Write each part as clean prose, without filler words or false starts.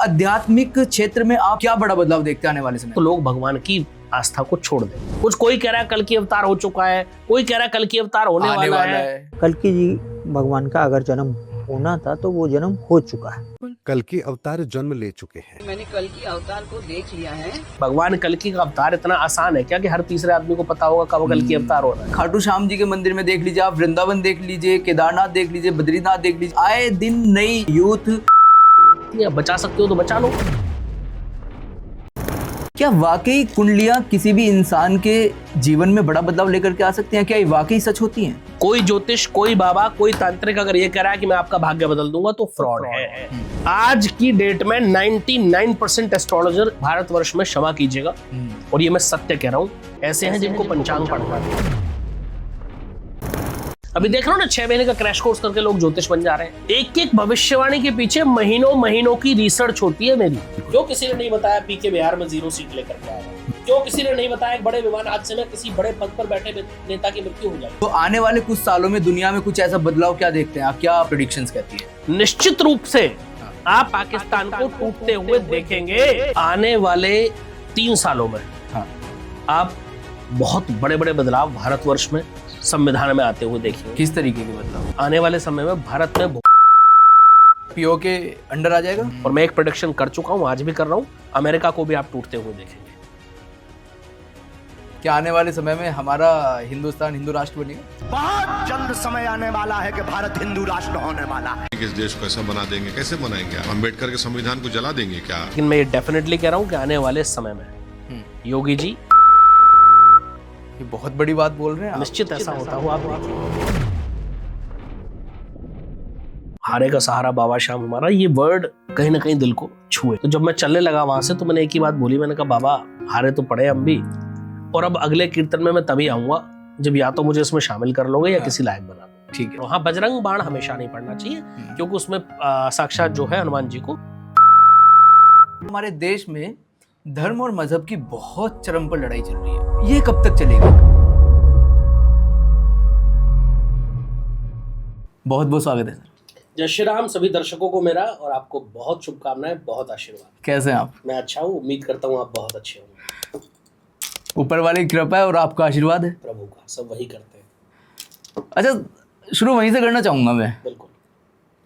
आध्यात्मिक क्षेत्र में आप क्या बड़ा बदलाव देखते हैं आने वाले समय? तो लोग भगवान की आस्था को छोड़ दें। कुछ कोई कह रहा है कल की अवतार हो चुका है, कोई कह रहा है कल की अवतार होने वाला है। कल्कि जी भगवान का अगर जन्म होना था तो वो जन्म हो चुका है। कल की अवतार जन्म ले चुके हैं। मैंने कल की अवतार को देख लिया है। भगवान कल की का अवतार इतना आसान है क्या कि हर तीसरे आदमी को पता होगा कब कल की अवतार हो रहा है। खाटू श्याम जी के मंदिर में देख लीजिए, आप वृंदावन देख लीजिए, केदारनाथ देख लीजिए, बद्रीनाथ देख लीजिए, आए दिन नई यूथ। बचा सकते हो तो बचा लो। क्या वाकई कुंडलियां किसी भी इंसान के जीवन में बड़ा बदलाव लेकर के आ सकती हैं? क्या ये वाकई सच होती हैं? कोई ज्योतिष, कोई बाबा, कोई तांत्रिक अगर ये कह रहा है कि मैं आपका भाग्य बदल दूंगा तो फ्रॉड है। आज की डेट में 99% एस्ट्रोलॉजर भारतवर्ष में, क्षमा कीजिएगा और ये मैं सत्य कह रहा हूँ, ऐसे हैं जिनको पंचांग पढ़ना है। अभी देख रहा हूँ ना, 6 महीने का क्रैश कोर्स करके लोग ज्योतिष बन जा रहे हैं। एक एक भविष्यवाणी के पीछे महीनों की रिसर्च होती है मेरी। क्यों किसी ने नहीं बताया पीके बिहार में 0 सीट लेकर के आएगा? क्यों किसी ने नहीं बताया बड़े विमान हादसे में किसी बड़े पद पर बैठे नेता की मृत्यु हो जाएगी? तो आने वाले कुछ सालों में दुनिया में कुछ ऐसा बदलाव क्या देखते हैं आप? क्या प्रेडिक्शंस कहती है? निश्चित रूप से आप पाकिस्तान को टूटते हुए देखेंगे। आने वाले 3 सालों में आप बहुत बड़े बड़े बदलाव भारतवर्ष में संविधान में आते हुए देखेंगे। किस तरीके के बदलाव? आने वाले समय में भारत में पीओ के अंडर आ जाएगा। और मैं एक प्रेडिक्शन कर चुका हूं, आज भी कर रहा हूं, अमेरिका को भी आप टूटते हुए देखेंगे। क्या आने वाले समय में हमारा हिंदुस्तान हिंदू राष्ट्र बनेगा? बहुत जल्द समय आने वाला है कि भारत हिंदू राष्ट्र होने वाला है। इस देश को कैसे बना देंगे, कैसे बनाएंगे? अम्बेडकर के संविधान को जला देंगे क्या? लेकिन मैं ये डेफिनेटली कह रहा हूं कि आने वाले समय में योगी जी, ये बहुत बड़ी बात बोल रहे हैं। निश्चित ऐसा होता हुआ आप देखिए। हारे का सहारा बाबा श्याम हमारा, ये वर्ड कहीं ना कहीं दिल को छुए। तो जब मैं चलने लगा वहां से तो मैंने एक ही बात बोली, मैंने कहा बाबा हारे तो पड़े हम भी, और अब अगले कीर्तन में मैं तभी आऊंगा जब या तो मुझे इसमें शामिल कर लोगे या किसी लायक बना दो। ठीक है। हाँ, बजरंग बाण हमेशा नहीं पढ़ना चाहिए क्योंकि उसमें साक्षात जो है हनुमान जी को। हमारे देश में धर्म और मजहब की बहुत चरम पर लड़ाई चल रही है, ये कब तक चलेगी? बहुत बहुत स्वागत है सर। जय श्री राम सभी दर्शकों को मेरा, और आपको बहुत शुभकामनाएं, बहुत आशीर्वाद। कैसे हैं आप? मैं अच्छा हूँ, उम्मीद करता हूँ आप बहुत अच्छे होंगे। ऊपर वाले की कृपा है और आपका आशीर्वाद है, प्रभु का, सब वही करते हैं। अच्छा, शुरू वहीं से करना चाहूंगा मैं। बिल्कुल।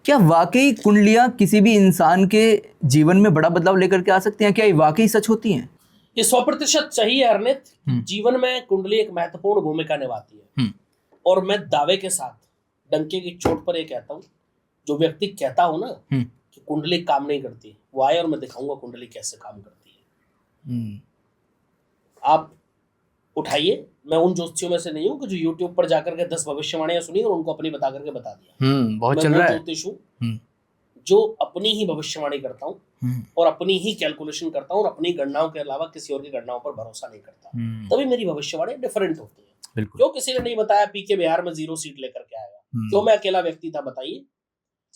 क्या वाकई कुंडलियां किसी भी इंसान के जीवन में बड़ा बदलाव लेकर के आ सकती हैं? क्या ये वाकई सच होती हैं? ये 100% सही है अर्नित। जीवन में कुंडली एक महत्वपूर्ण भूमिका निभाती है, और मैं दावे के साथ डंके की चोट पर ये कहता हूँ, जो व्यक्ति कहता हो ना कि कुंडली काम नहीं करती, वो आए और मैं दिखाऊंगा कुंडली कैसे काम करती है। आप उठाइए, मैं उन ज्योतिषियों में से नहीं हूँ कि जो यूट्यूब पर जाकर के 10 भविष्यवाणियां सुनी और उनको अपनी बता करके बता दिया। बहुत चल रहा है। ज्योतिष हूँ जो अपनी ही भविष्यवाणी करता हूँ और अपनी ही कैलकुलेशन करता हूँ और अपनी गणनाओं के अलावा किसी और की गणनाओं पर भरोसा नहीं करता, तभी मेरी भविष्यवाणी डिफरेंट होती है। क्यों किसी ने नहीं बताया पीके बिहार में 0 सीट लेकर के आएगा? क्यों मैं अकेला व्यक्ति था, बताइए?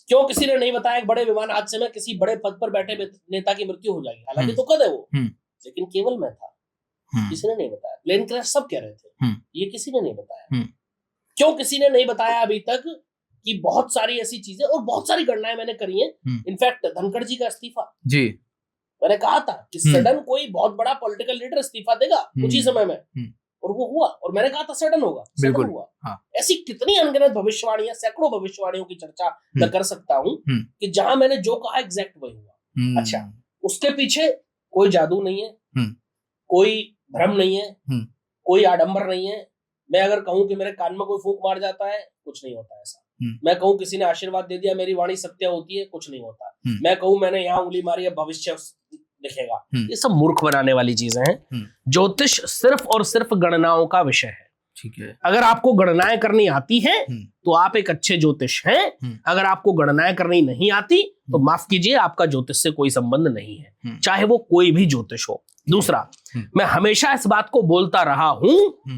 क्यों किसी ने नहीं बताया बड़े विमान हादसे में किसी बड़े पद पर बैठे नेता की मृत्यु हो जाएगी? हालांकि तो कद है वो, लेकिन केवल मैं था, किसी ने नहीं बताया। प्लेन क्रैश सब कह रहे थे, ये किसी ने नहीं बताया। क्यों किसी ने नहीं बताया अभी तक कि बहुत सारी ऐसी चीजें और बहुत सारी गणनाएं मैंने करी हैं। इनफैक्ट धनखड़ जी का इस्तीफा जी, मैंने कहा था कि सडन कोई बहुत बड़ा पॉलिटिकल लीडर इस्तीफा देगा कुछ ही समय में, और वो हुआ, और मैंने कहा था सडन होगा, सडन हुआ। हाँ। ऐसी कितनी अनगिनत भविष्यवाणियां, सैकड़ों भविष्यवाणियों की चर्चा मैं कर सकता हूँ कि जहां मैंने जो कहा एग्जैक्ट वही हुआ। अच्छा, उसके पीछे कोई जादू नहीं है, कोई भ्रम नहीं है, कोई आडंबर नहीं है। मैं अगर कहूं कि मेरे कान में कोई फूंक मार जाता है, कुछ नहीं होता ऐसा। मैं कहूं किसी ने आशीर्वाद दे दिया, मेरी वाणी सत्य होती है, कुछ नहीं होता। मैं कहूं मैंने यहाँ उंगली मारी है, भविष्य दिखेगा, ये सब मूर्ख बनाने वाली चीजें हैं। ज्योतिष सिर्फ और सिर्फ गणनाओं का विषय है। ठीक है। अगर आपको गणनाएं करनी आती हैं तो आप एक अच्छे ज्योतिष हैं। अगर आपको गणनाएं करनी नहीं आती तो माफ कीजिए, आपका ज्योतिष से कोई संबंध नहीं है, चाहे वो कोई भी ज्योतिष हो। दूसरा, मैं हमेशा इस बात को बोलता रहा हूं,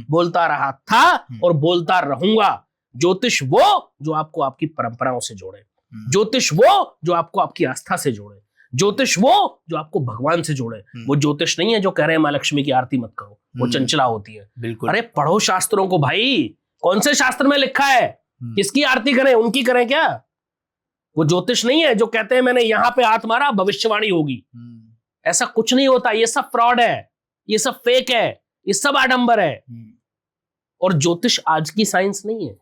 बोलता रहा था और बोलता रहूंगा, ज्योतिष वो जो आपको आपकी परंपराओं से जोड़े, ज्योतिष वो जो आपको आपकी आस्था से जोड़े, ज्योतिष वो जो आपको भगवान से जोड़े। वो ज्योतिष नहीं है जो कह रहे हैं माँ लक्ष्मी की आरती मत करो, वो चंचला होती है। बिल्कुल। अरे पढ़ो शास्त्रों को भाई, कौन से शास्त्र में लिखा है किसकी आरती करें, उनकी करें क्या? वो ज्योतिष नहीं है जो कहते हैं मैंने यहां पे हाथ मारा भविष्यवाणी होगी। ऐसा कुछ नहीं होता, ये सब फ्रॉड है, ये सब फेक है, ये सब आडंबर है। और ज्योतिष आज की साइंस नहीं है।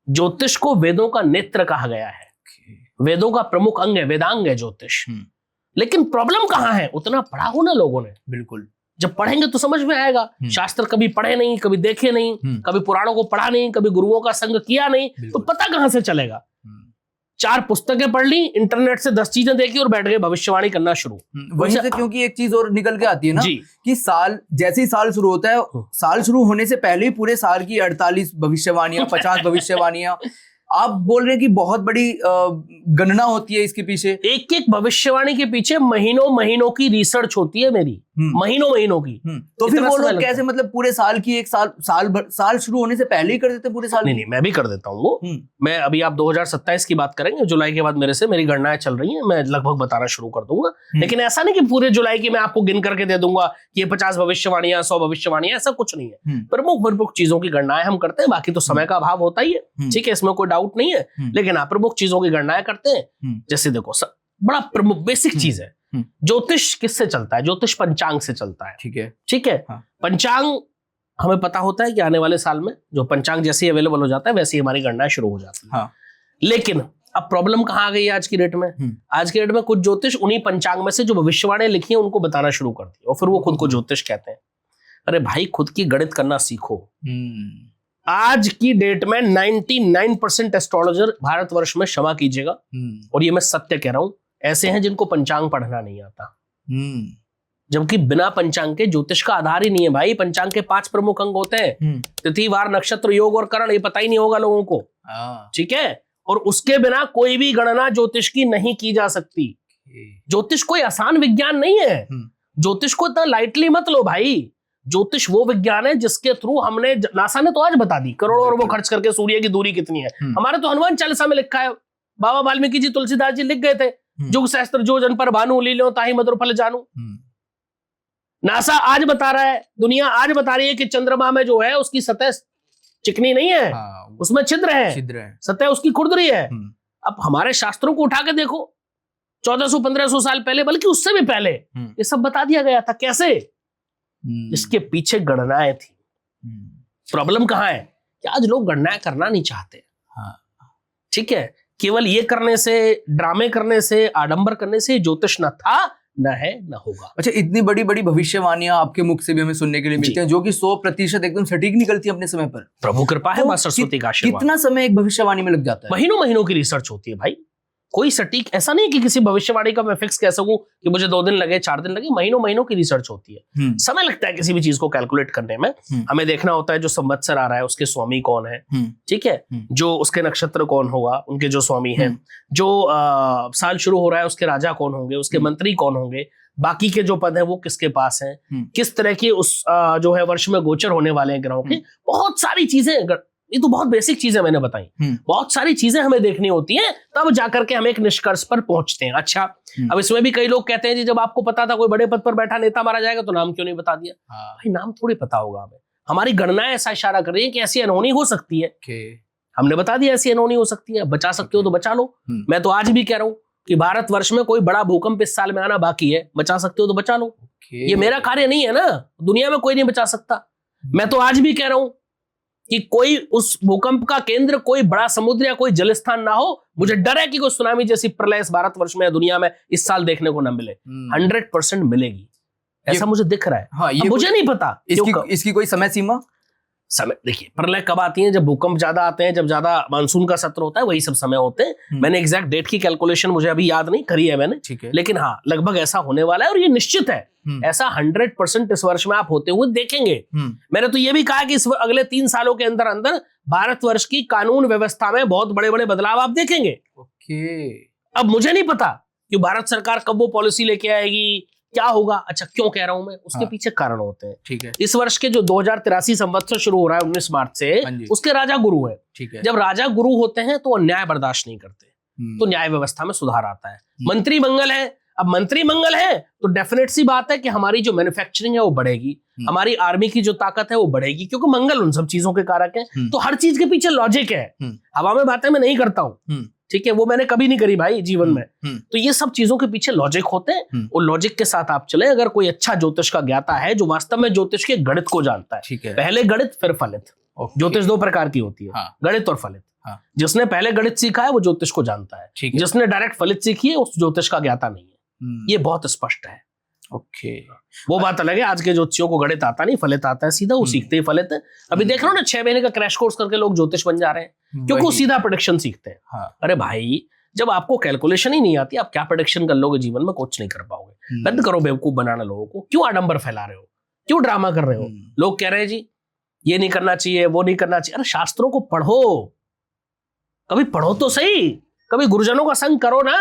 ज्योतिष को वेदों का नेत्र कहा गया है, वेदों का प्रमुख अंग है, वेदांग है ज्योतिष। लेकिन प्रॉब्लम कहां है? उतना पढ़ा हो ना लोगों ने। बिल्कुल, जब पढ़ेंगे तो समझ में आएगा। शास्त्र कभी पढ़े नहीं, कभी देखे नहीं, कभी पुराणों को पढ़ा नहीं, कभी गुरुओं का संग किया नहीं, तो पता कहां से चलेगा? 4 पुस्तकें पढ़ ली, इंटरनेट से 10 चीजें देखी और बैठ गए भविष्यवाणी करना शुरू। वहीं से क्योंकि एक चीज और निकल के आती है ना कि साल जैसे ही साल शुरू होता है, साल शुरू होने से पहले ही पूरे साल की 48 भविष्यवाणियां 50 भविष्यवाणियां, आप बोल रहे हैं कि बहुत बड़ी गणना होती है इसके पीछे। एक एक भविष्यवाणी के पीछे महीनों महीनों की रिसर्च होती है मेरी, महीनों की। तो फिर वो लोग कैसे, मतलब पूरे साल की एक साल शुरू होने से पहले ही कर देते पूरे साल? नहीं, मैं भी कर देता हूँ वो। मैं अभी आप 2027 की बात करेंगे, जुलाई के बाद मेरे से मेरी गणनाएं चल रही हैं, मैं लगभग बताना शुरू कर दूंगा। लेकिन ऐसा नहीं कि पूरे जुलाई की मैं आपको गिन करके दे दूंगा कि ये 50 भविष्यवाणियां 100 भविष्यवाणियां, ऐसा कुछ नहीं है। प्रमुख चीजों की गणनाएं हम करते हैं, बाकी तो समय का अभाव होता ही है, ठीक है, इसमें कोई डाउट नहीं है। लेकिन आप प्रमुख चीजों की गणनाएं करते हैं। जैसे देखो, बड़ा प्रमुख बेसिक चीज है, ज्योतिष किससे चलता है? ज्योतिष पंचांग से चलता है। ठीक है। हाँ। पंचांग हमें पता होता है कि आने वाले साल में जो पंचांग जैसे ही अवेलेबल हो जाता है वैसे ही हमारी गणनाएं शुरू हो जाती है। हाँ। लेकिन अब प्रॉब्लम कहां आ गई है आज की डेट में? आज की डेट में कुछ ज्योतिष उन्हीं पंचांग में से जो भविष्यवाणियां लिखी है उनको बताना शुरू करती है और फिर वो खुद को ज्योतिष कहते हैं। अरे भाई, खुद की गणित करना सीखो। आज की डेट में 99% एस्ट्रोलॉजर भारतवर्ष में, क्षमा कीजिएगा और ये मैं सत्य कह रहा हूं, ऐसे हैं जिनको पंचांग पढ़ना नहीं आता। जबकि बिना पंचांग के ज्योतिष का आधार ही नहीं है भाई। पंचांग के 5 प्रमुख अंग होते हैं, तिथि, वार, नक्षत्र, योग और करण। ये पता ही नहीं होगा लोगों को, ठीक है। और उसके बिना कोई भी गणना ज्योतिष की नहीं की जा सकती। ज्योतिष कोई आसान विज्ञान नहीं है। ज्योतिष को इतना लाइटली मत लो भाई। ज्योतिष वो विज्ञान है जिसके थ्रू हमने, नासा ने तो आज बता दी करोड़ों अरबों खर्च करके सूर्य की दूरी कितनी है। हमारे तो हनुमान चालीसा में लिखा है, बाबा वाल्मीकि जी, तुलसीदास जी लिख गए थे, जुग सहस्त्र जो जन पर भानु, लीलो ताहि मधुर फल जानू। नासा आज बता रहा है, दुनिया आज बता रही है कि चंद्रमा में जो है उसकी सतह चिकनी नहीं है, उसमें छिद्र है, सतह उसकी खुरदरी है। अब हमारे शास्त्रों को उठा के देखो, 1400-1500 साल पहले, बल्कि उससे भी पहले ये सब बता दिया गया था। कैसे? इसके पीछे गणनाएं थी। प्रॉब्लम कहां है कि आज लोग गणनाएं करना नहीं चाहते। ठीक है, केवल ये करने से, ड्रामे करने से, आडंबर करने से ज्योतिष न था, न है, न होगा। अच्छा, इतनी बड़ी बड़ी भविष्यवाणियां आपके मुख से भी हमें सुनने के लिए मिलती हैं, जो कि 100% एकदम सटीक निकलती है अपने समय पर। प्रभु कृपा है, मां सरस्वती का आशीर्वाद। कितना समय एक भविष्यवाणी में लग जाता है? महीनों की रिसर्च होती है भाई। कोई सटीक ऐसा नहीं कि किसी भविष्यवाणी का मैं फिक्स कह सकूं कि मुझे 2 दिन लगे, 4 दिन लगे। महीनों की रिसर्च होती है। समय लगता है किसी भी चीज को कैलकुलेट करने में। हमें देखना होता है जो संवत्सर आ रहा है उसके स्वामी कौन है, ठीक है, जो उसके नक्षत्र कौन होगा, उनके जो स्वामी हैं, जो साल शुरू हो रहा है उसके राजा कौन होंगे, उसके मंत्री कौन होंगे, बाकी के जो पद हैं वो किसके पास हैं, किस तरह की उस जो है वर्ष में गोचर होने वाले हैं ग्रहों के। बहुत सारी चीजें, ये तो बहुत बेसिक चीजें मैंने बताई। बहुत सारी चीजें हमें देखनी होती हैं, तब जाकर के हम एक निष्कर्ष पर पहुंचते हैं। अच्छा, अब इसमें भी कई लोग कहते हैं जी जब आपको पता था कोई बड़े पद पर बैठा नेता मारा जाएगा तो नाम क्यों नहीं बता दिया? भाई, नाम थोड़ी पता होगा हमें। हमारी गणनाएं ऐसा इशारा कर रही है कि ऐसी अनहोनी हो सकती है। हमने बता दिया ऐसी अनहोनी हो सकती है। बचा सकते हो तो बचा लो। मैं तो आज भी कह रहा हूं कि भारतवर्ष में कोई बड़ा भूकंप इस साल में आना बाकी है। बचा सकते हो तो बचा लो। ये मेरा कार्य नहीं है ना, दुनिया में कोई नहीं बचा सकता। मैं तो आज भी कह रहा हूं कि कोई उस भूकंप का केंद्र कोई बड़ा समुद्र या कोई जलस्थान ना हो। मुझे डर है कि कोई सुनामी जैसी प्रलय इस भारतवर्ष में या दुनिया में इस साल देखने को ना मिले। 100% मिलेगी, ऐसा मुझे दिख रहा है। हाँ, ये मुझे नहीं पता इसकी कोई समय सीमा। समय देखिए, प्रलय कब आती है? जब भूकंप ज्यादा आते हैं, जब ज्यादा मानसून का सत्र होता है, वही सब समय होते हैं। मैंने एग्जैक्ट डेट की कैलकुलेशन मुझे अभी याद नहीं करी है मैंने, ठीक है, लेकिन हाँ लगभग ऐसा होने वाला है और ये निश्चित है। ऐसा 100% इस वर्ष में आप होते हुए देखेंगे। मैंने तो ये भी कहा कि इस अगले 3 सालों के अंदर अंदर भारतवर्ष की कानून व्यवस्था में बहुत बड़े बड़े बदलाव आप देखेंगे। अब मुझे नहीं पता कि भारत सरकार कब वो पॉलिसी लेके आएगी, क्या होगा। अच्छा, क्यों कह रहा हूं मैं? उसके पीछे कारण होते हैं। ठीक है, इस वर्ष के जो 2083 संवत्सर शुरू हो रहा है 19 मार्च से, उसके राजा गुरु है। ठीक है, जब राजा गुरु होते हैं तो अन्याय बर्दाश्त नहीं करते, तो न्याय व्यवस्था में सुधार आता है। मंत्री मंगल है, अब मंत्री मंगल है तो डेफिनेट सी बात है कि हमारी जो मैन्युफैक्चरिंग है वो बढ़ेगी, हमारी आर्मी की जो ताकत है वो बढ़ेगी, क्योंकि मंगल उन सब चीजों के कारक है। तो हर चीज के पीछे लॉजिक है। हवा में बातें मैं नहीं करता हूं, ठीक है, वो मैंने कभी नहीं करी भाई जीवन में। तो ये सब चीजों के पीछे लॉजिक होते हैं, और लॉजिक के साथ आप चले। अगर कोई अच्छा ज्योतिष का ज्ञाता है जो वास्तव में ज्योतिष के गणित को जानता है, ठीक है, पहले गणित फिर फलित। ज्योतिष दो प्रकार की होती है, गणित और फलित। जिसने पहले गणित सीखा है वो ज्योतिष को जानता है, जिसने डायरेक्ट फलित सीखी है उस ज्योतिष का ज्ञाता नहीं है। ये बहुत स्पष्ट है। ओके, वो बात अलग है, आज के ज्योतिषियों को गणित आता नहीं, फलित आता है सीधा, वो सीखते ही फलित है। अभी देख रहे हो ना, 6 महीने का क्रैश कोर्स करके लोग ज्योतिष बन जा रहे हैं, क्योंकि वो सीधा प्रेडिक्शन सीखते हैं। अरे भाई, जब आपको कैलकुलेशन ही नहीं आती, आप क्या प्रेडिक्शन कर लोगे जीवन में? कुछ नहीं कर पाओगे। बंद करो बेवकूफ बनाना लोगों को। क्यों आडंबर फैला रहे हो? क्यों ड्रामा कर रहे हो? लोग कह रहे हैं जी ये नहीं करना चाहिए, वो नहीं करना चाहिए। अरे शास्त्रों को पढ़ो, कभी पढ़ो तो सही, कभी गुरुजनों का संग करो ना,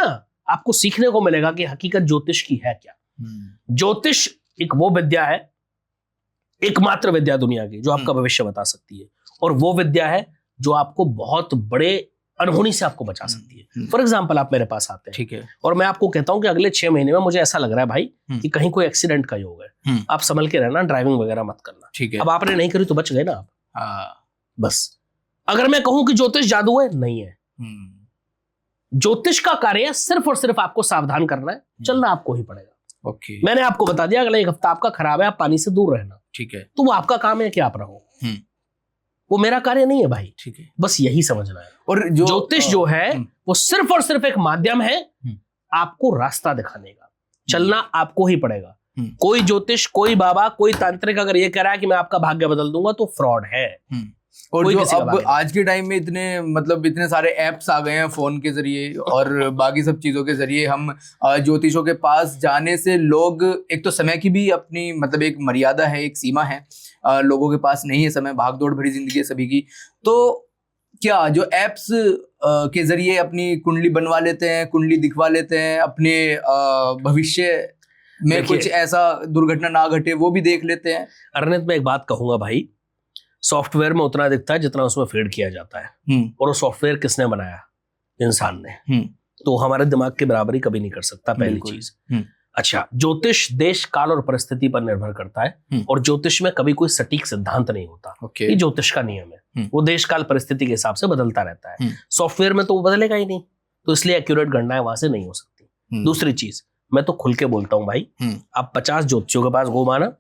आपको सीखने को मिलेगा कि हकीकत ज्योतिष की है क्या। ज्योतिष एक वो विद्या है, एकमात्र विद्या दुनिया की जो आपका भविष्य बता सकती है, और वो विद्या है जो आपको बहुत बड़े अनहोनी से आपको बचा सकती है। फॉर एग्जाम्पल, आप मेरे पास आते हैं, ठीक है, और मैं आपको कहता हूं कि अगले 6 महीने में मुझे ऐसा लग रहा है भाई कि कहीं कोई एक्सीडेंट का योग है, आप संभल के रहना, ड्राइविंग वगैरह मत करना। ठीक है। अब आपने नहीं करी तो बच गए ना आप। बस अगर मैं कहूं कि ज्योतिष जादू है, नहीं है। ज्योतिष का कार्य सिर्फ और सिर्फ आपको सावधान करना है, चलना आपको ही पड़ेगा। ओके, मैंने आपको बता दिया अगला 1 हफ्ता आपका खराब है, आप पानी से दूर रहना। ठीक है, तो वो आपका काम है कि आप रहो, वो मेरा कार्य नहीं है भाई। ठीक है, बस यही समझना है। और ज्योतिष जो है वो सिर्फ और सिर्फ एक माध्यम है आपको रास्ता दिखाने का, चलना आपको ही पड़ेगा। कोई ज्योतिष, कोई बाबा, कोई तांत्रिक अगर ये कह रहा है कि मैं आपका भाग्य बदल दूंगा तो फ्रॉड है। और जो अब आज के टाइम में इतने सारे एप्स आ गए हैं फोन के जरिए और बाकी सब चीजों के जरिए, हम ज्योतिषों के पास जाने से लोग, एक तो समय की भी अपनी एक मर्यादा है, एक सीमा है, लोगों के पास नहीं है समय, भागदौड़ भरी जिंदगी है सभी की। तो क्या जो एप्स के जरिए अपनी कुंडली बनवा लेते हैं, कुंडली दिखवा लेते हैं, अपने भविष्य में कुछ ऐसा दुर्घटना ना घटे वो भी देख लेते हैं। अरनित, मैं एक बात कहूंगा भाई, सॉफ्टवेयर में उतना दिखता है जितना उसमें फीड किया जाता है, और वो सॉफ्टवेयर किसने बनाया? इंसान ने। तो हमारे दिमाग की बराबरी कभी नहीं कर सकता, पहली चीज। अच्छा, ज्योतिष देश काल और परिस्थिति पर निर्भर करता है, और ज्योतिष में कभी कोई सटीक सिद्धांत नहीं होता। ये ज्योतिष का नियम है, वो देश काल परिस्थिति के हिसाब से बदलता रहता है। सॉफ्टवेयर में तो वो बदलेगा ही नहीं, तो इसलिए एक्यूरेट गणनाएं वहां से नहीं हो सकती। दूसरी चीज, मैं तो खुल के बोलता हूं भाई, आप 50 ज्योतिषियों के पास घूम आना,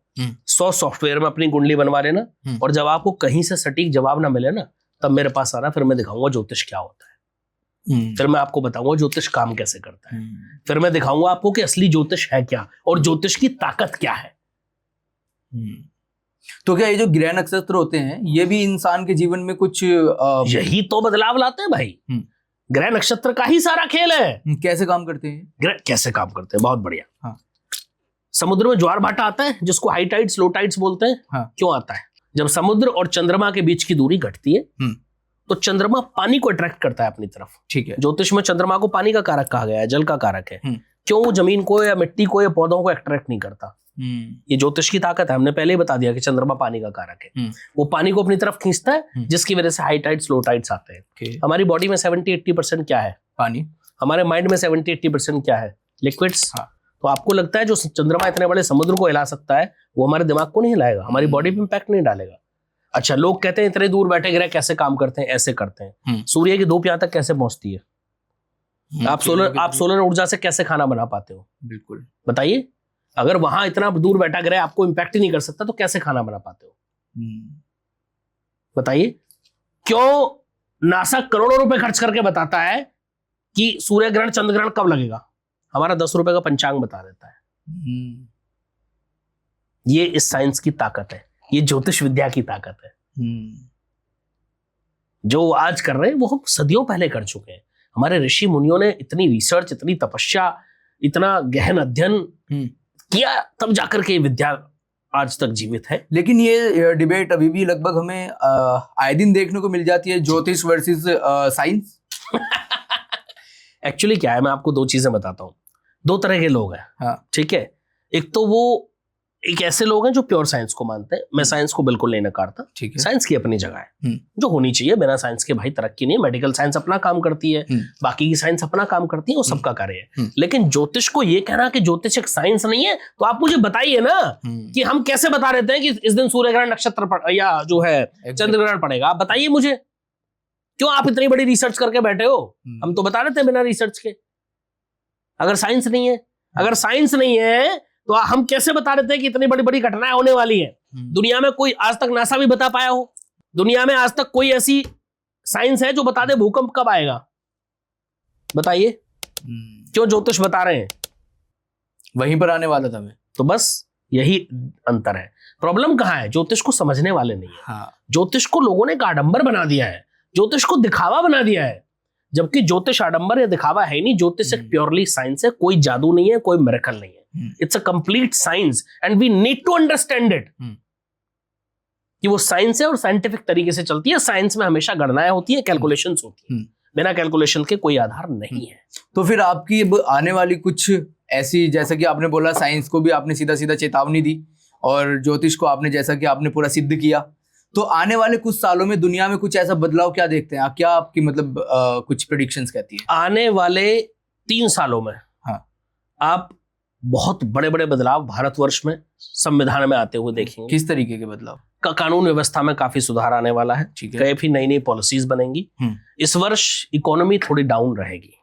100 सॉफ्टवेयर में अपनी कुंडली बनवा लेना, और जब आपको कहीं से सटीक जवाब ना मिले ना, तब मेरे पास आना, फिर मैं दिखाऊंगा ज्योतिष क्या होता है। फिर मैं आपको बताऊंगा ज्योतिष काम कैसे करता है। फिर मैं दिखाऊंगा आपको कि असली ज्योतिष है क्या और ज्योतिष की ताकत क्या है। तो क्या ये जो ग्रह नक्षत्र होते हैं ये भी इंसान के जीवन में कुछ यही तो बदलाव लाते हैं भाई। ग्रह नक्षत्र का ही सारा खेल है। कैसे काम करते हैं? ग्रह कैसे काम करते हैं, बहुत बढ़िया। हाँ। समुद्र में ज्वार भाटा आता है जिसको हाई टाइड्स लो टाइड्स बोलते हैं। हाँ। क्यों आता है? जब समुद्र और चंद्रमा के बीच की दूरी घटती है तो चंद्रमा पानी को अट्रैक्ट करता है अपनी तरफ। ठीक है। ज्योतिष में चंद्रमा को पानी का कारक कहा गया है, जल का कारक है। क्यों? वो जमीन को या मिट्टी को या पौधों को अट्रैक्ट नहीं करता। ये ज्योतिष की ताकत है। हमने पहले ही बता दिया कि चंद्रमा पानी का कारक है। वो पानी को अपनी तरफ खींचता है जिसकी वजह से हाई टाइड्स लो टाइड्स आते हैं। हमारी बॉडी में 70-80% क्या है? पानी। हमारे माइंड में 70-80% क्या है? लिक्विड्स। तो आपको लगता है जो चंद्रमा इतने बड़े समुद्र को हिला सकता है वो हमारे दिमाग को नहीं हिलाएगा, हमारी बॉडी पे इंपैक्ट नहीं डालेगा। अच्छा, लोग कहते हैं इतने दूर बैठे ग्रह कैसे काम करते हैं? ऐसे करते हैं। सूर्य की धूप यहाँ तक कैसे पहुंचती है? आप सोलर ऊर्जा से कैसे खाना बना पाते हो? बिल्कुल बताइए। अगर वहां इतना दूर बैठा ग्रह आपको इंपैक्ट ही नहीं कर सकता तो कैसे खाना बना पाते हो? बताइए। क्यों नासा करोड़ों रुपए खर्च करके बताता है कि सूर्य ग्रहण चंद्र ग्रहण कब लगेगा? हमारा 10 रुपए का पंचांग बता देता है। ये इस साइंस की ताकत है, ये ज्योतिष विद्या की ताकत है। जो आज कर रहे हैं वो हम सदियों पहले कर चुके हैं। हमारे ऋषि मुनियों ने इतनी रिसर्च, इतनी तपस्या, इतना गहन अध्ययन किया, तब जाकर के विद्या आज तक जीवित है। लेकिन ये डिबेट अभी भी लगभग हमें आए दिन देखने को मिल जाती है, ज्योतिष वर्सेस साइंस। एक्चुअली क्या है, मैं आपको 2 चीजें बताता हूँ। 2 तरह के लोग हैं। हाँ। ठीक है। एक तो वो एक ऐसे लोग हैं जो प्योर साइंस को मानते हैं। मैं साइंस को बिल्कुल नहीं नकारता। ठीक है। साइंस की अपनी जगह है जो होनी चाहिए। बिना साइंस के भाई तरक्की नहीं। मेडिकल साइंस अपना काम करती है, बाकी की साइंस अपना काम करती है, वो सबका कार्य है। लेकिन ज्योतिष को ये कहना कि ज्योतिष एक साइंस नहीं है, तो आप मुझे बताइए ना कि हम कैसे बता देते हैं कि इस दिन सूर्य ग्रहण नक्षत्र या जो है चंद्र ग्रहण पड़ेगा? आप बताइए मुझे क्यों आप इतनी बड़ी रिसर्च करके बैठे हो? हम तो बता रहे थे बिना रिसर्च के। अगर साइंस नहीं है तो हम कैसे बता रहे थे कि इतनी बड़ी बड़ी घटनाएं होने वाली है? दुनिया में कोई आज तक नासा भी बता पाया हो? दुनिया में आज तक कोई ऐसी साइंस है जो बता दे भूकंप कब आएगा? बताइए। क्यों ज्योतिष बता रहे हैं? वहीं पर आने वाला था मैं। तो बस यही अंतर है। प्रॉब्लम कहां है? ज्योतिष को समझने वाले नहीं है। हाँ। ज्योतिष को लोगों ने एक आडंबर बना दिया है, ज्योतिष को दिखावा बना दिया है, जबकि ज्योतिष आडंबर या दिखावा है ही नहीं। ज्योतिष एक प्योरली साइंस है, कोई जादू नहीं है, कोई मिरेकल नहीं है। It's a complete science and we need to understand it कि वो साइंस है और साइंटिफिक तरीके से चलती है। साइंस में हमेशा गणनाएं होती है, कैलकुलेशंस होती है, बिना कैलकुलेशन के कोई आधार नहीं है। तो फिर आपकी अब आने वाली कुछ ऐसी, जैसा कि आपने बोला साइंस को भी आपने सीधा सीधा चेतावनी दी और ज्योतिष को आपने जैसा कि आपने पूरा सिद्ध किया, तो आने वाले कुछ सालों में दुनिया में कुछ ऐसा बदलाव क्या देखते हैं आप? क्या आपकी मतलब कुछ प्रेडिक्शंस कहती है? आने वाले 3 सालों में आप बहुत बड़े बड़े बदलाव भारतवर्ष में संविधान में आते हुए देखेंगे। किस तरीके के बदलाव? कानून व्यवस्था में काफी सुधार आने वाला है। कई नई नई पॉलिसीज बनेंगी। इस वर्ष इकोनॉमी थोड़ी डाउन रहेगी,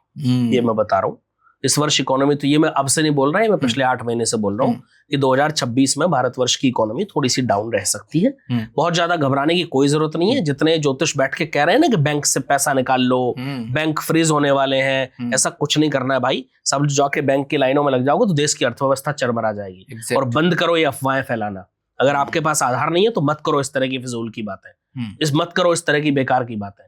ये मैं बता रहा हूँ। इस वर्ष इकोनॉमी, तो ये मैं अब से नहीं बोल रहा है, मैं पिछले 8 महीने से बोल रहा हूँ कि 2026 में भारतवर्ष की इकोनॉमी थोड़ी सी डाउन रह सकती है। बहुत ज्यादा घबराने की कोई जरूरत नहीं है। जितने ज्योतिष बैठ के कह रहे हैं ना कि बैंक से पैसा निकाल लो, बैंक फ्रीज होने वाले हैं, ऐसा कुछ नहीं करना है भाई। सब जाके बैंक की लाइनों में लग जाओगे तो देश की अर्थव्यवस्था चरमरा जाएगी। और बंद करो ये अफवाहें फैलाना। अगर आपके पास आधार नहीं है तो मत करो इस तरह की फिजूल की बातें, मत करो इस तरह की बेकार की बातें।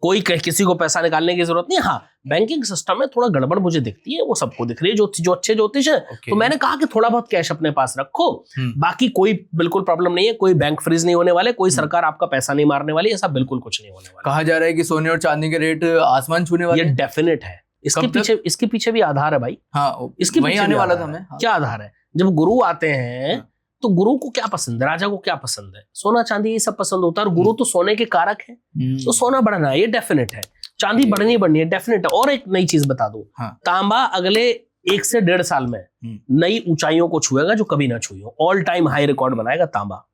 कोई किसी को पैसा निकालने की जरूरत नहीं। हाँ, बैंकिंग सिस्टम में थोड़ा गड़बड़ मुझे दिखती है, वो सबको दिख रही है जो अच्छे ज्योतिष है। तो मैंने कहा कि थोड़ा बहुत कैश अपने पास रखो, बाकी कोई बिल्कुल प्रॉब्लम नहीं है। कोई बैंक फ्रीज नहीं होने वाले, कोई सरकार आपका पैसा नहीं मारने वाली, ऐसा बिल्कुल कुछ नहीं होने वाला। कहा जा रहा है कि सोने और चांदी के रेट आसमान छूने वाले। ये डेफिनेट है। इसके पीछे भी आधार है भाई। हाँ, इसके वही आने वाला था मैं। क्या आधार है? जब गुरु आते हैं तो गुरु को क्या पसंद है, राजा को क्या पसंद है? सोना चांदी ये सब पसंद होता है। और गुरु तो सोने के कारक है, तो सोना बढ़ना है, ये डेफिनेट है। चांदी बढ़नी है, डेफिनेट है। और एक नई चीज बता दूं, तांबा अगले 1 से 1.5 साल में नई ऊंचाइयों को छुएगा जो कभी ना छुई हो। ऑल टाइम हाई रिकॉर्ड बनाएगा तांबा।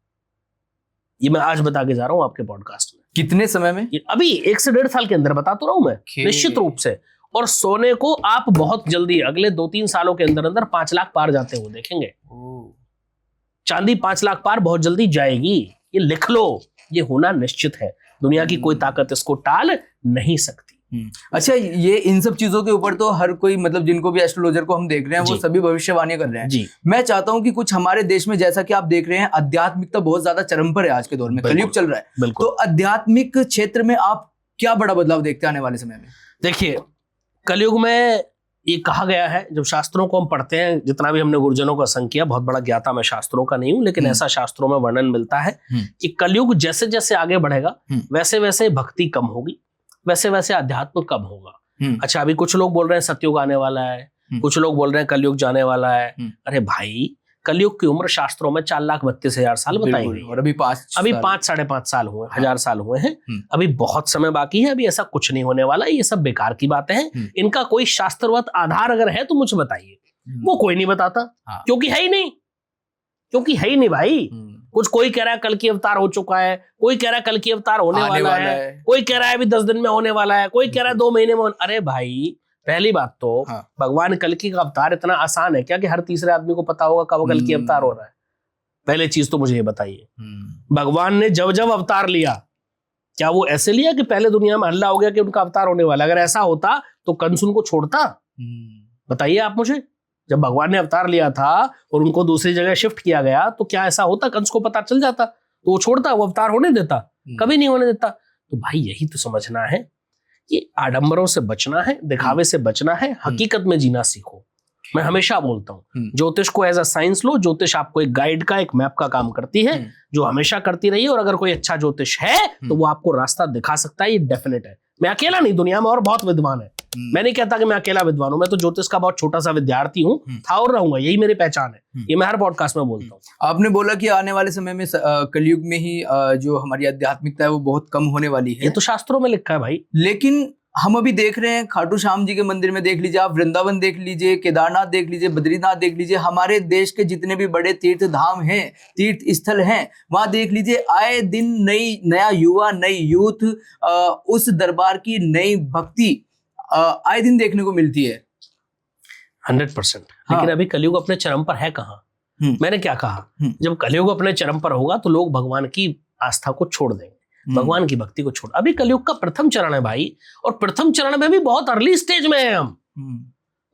ये मैं आज बता के जा रहा हूं आपके पॉडकास्ट में। कितने समय में? अभी 1 से 1.5 साल के अंदर बता तो रहा हूं मैं, निश्चित रूप से। और सोने को आप बहुत जल्दी अगले 2-3 सालों के अंदर 5 लाख पार जाते हुए देखेंगे। चांदी 5 लाख पार बहुत जल्दी जाएगी, ये लिख लो। ये होना निश्चित है। दुनिया की कोई ताकत इसको टाल नहीं सकती। अच्छा, ये इन सब चीजों के ऊपर तो हर कोई, मतलब जिनको भी एस्ट्रोलॉजर को हम देख रहे हैं वो सभी भविष्यवाणी कर रहे हैं। जी। मैं चाहता हूं कि कुछ हमारे देश में, जैसा कि आप देख रहे हैं, आध्यात्मिकता बहुत ज्यादा चरम पर है आज के दौर में, कलयुग चल रहा है। तो आध्यात्मिक क्षेत्र में आप क्या बड़ा बदलाव देखते हैं आने वाले समय में? देखिए, कलयुग में ये कहा गया है, जब शास्त्रों को हम पढ़ते हैं, जितना भी हमने गुरुजनों का संग किया, बहुत बड़ा ज्ञाता मैं शास्त्रों का नहीं हूं, लेकिन ऐसा शास्त्रों में वर्णन मिलता है कि कलयुग जैसे जैसे आगे बढ़ेगा वैसे वैसे भक्ति कम होगी, वैसे वैसे अध्यात्म कम होगा। अच्छा, अभी कुछ लोग बोल रहे हैं सतयुग आने वाला है, कुछ लोग बोल रहे हैं कलयुग जाने वाला है। अरे भाई, कलयुग की उम्र शास्त्रों में 4,32,000 साल बताई गई, और अभी 5-5.5 साल हुए, 1000 साल हुए हैं। अभी बहुत समय बाकी है, अभी ऐसा कुछ नहीं होने वाला। ये सब बेकार की बातें हैं। इनका कोई शास्त्रवत आधार अगर है तो मुझे बताइए। वो कोई नहीं बताता, क्योंकि है ही नहीं भाई। कुछ कोई कह रहा है कल की अवतार हो चुका है, कोई कह रहा है कल की अवतार होने वाला है, कोई कह रहा है अभी 10 दिन में होने वाला है, कोई कह रहा है 2 महीने में। अरे भाई, पहली बात तो भगवान कल्कि का अवतार इतना आसान है क्या कि हर तीसरे आदमी को पता होगा कब कल्कि अवतार हो रहा है? पहले चीज तो मुझे ये बताइए, भगवान ने जब जब अवतार लिया, क्या वो ऐसे लिया कि पहले दुनिया में हल्ला हो गया कि उनका अवतार होने वाला? अगर ऐसा होता तो कंस उनको छोड़ता? बताइए आप मुझे। जब भगवान ने अवतार लिया था और उनको दूसरी जगह शिफ्ट किया गया तो क्या ऐसा होता? कंस को पता चल जाता तो वो छोड़ता? वो अवतार होने देता? कभी नहीं होने देता। तो भाई, यही तो समझना है कि आडंबरों से बचना है, दिखावे से बचना है, हकीकत में जीना सीखो। मैं हमेशा बोलता हूँ, ज्योतिष को एज अ साइंस लो। ज्योतिष आपको एक गाइड का, एक मैप का काम करती है, जो हमेशा करती रही है। और अगर कोई अच्छा ज्योतिष है तो वो आपको रास्ता दिखा सकता है, ये डेफिनेट है। मैं अकेला नहीं, दुनिया में और बहुत विद्वान है। मैं नहीं कहता कि मैं अकेला विद्वान हूं, मैं तो ज्योतिष का बहुत छोटा सा विद्यार्थी हूं, था और रहूंगा, यही मेरी पहचान है। ये मैं हर पॉडकास्ट में बोलता हूं। आपने बोला कि आने वाले समय में कलयुग में ही जो हमारी आध्यात्मिकता है वो बहुत कम होने वाली है। ये तो शास्त्रों में लिखा है भाई। लेकिन हम अभी देख रहे हैं खाटू श्याम जी के मंदिर में, देख लीजिए आप, वृंदावन देख लीजिए, केदारनाथ देख लीजिए, बद्रीनाथ देख लीजिए, हमारे देश के जितने भी बड़े तीर्थ धाम हैं, तीर्थ स्थल हैं, वहां देख लीजिए आए दिन नया युवा, नई यूथ, उस दरबार की नई भक्ति आए दिन देखने को मिलती है। 100%। लेकिन अभी कलयुग अपने चरम पर है कहाँ? मैंने क्या कहा, जब कलयुग अपने चरम पर होगा तो लोग भगवान की आस्था को छोड़ देंगे, भगवान की भक्ति को छोड़। अभी कलयुग का प्रथम चरण है भाई, और प्रथम चरण में भी बहुत अर्ली स्टेज में है हम,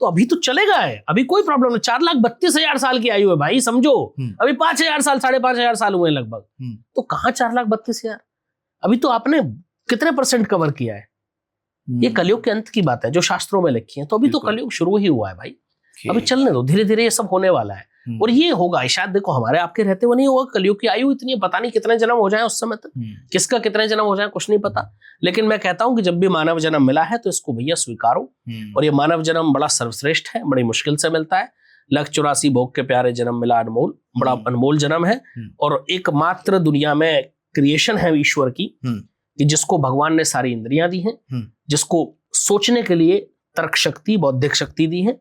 तो अभी तो चलेगा है, अभी कोई प्रॉब्लम नहीं। 4,32,000 साल की आयु है भाई, समझो। अभी 5,000 साल 5,500 साल हुए लगभग, तो कहाँ 4,32,000? अभी तो आपने कितने % कवर किया है? ये कलयुग के अंत की बात है जो शास्त्रों में लिखी है। तो अभी तो कलयुग शुरू ही हुआ है भाई, अभी चलने दो, धीरे धीरे ये सब होने वाला है। और ये होगा शायद, देखो हमारे आपके रहते हुए नहीं होगा। कलयुग की आयु इतनी है, पता नहीं कितने जन्म हो जाए उस समय तक, किसका कितने जन्म हो जाए कुछ नहीं पता। लेकिन मैं कहता हूं कि जब भी मानव जन्म मिला है तो इसको भैया स्वीकारो। और ये मानव जन्म बड़ा सर्वश्रेष्ठ है, बड़ी मुश्किल से मिलता है। 1,84 भोग के प्यारे जन्म मिला अनमोल, बड़ा अनमोल जन्म है। और एकमात्र दुनिया में क्रिएशन है ईश्वर की, कि जिसको भगवान ने सारी इंद्रियां दी हैं, जिसको सोचने के लिए तर्क शक्ति, बौद्धिक शक्ति दी है।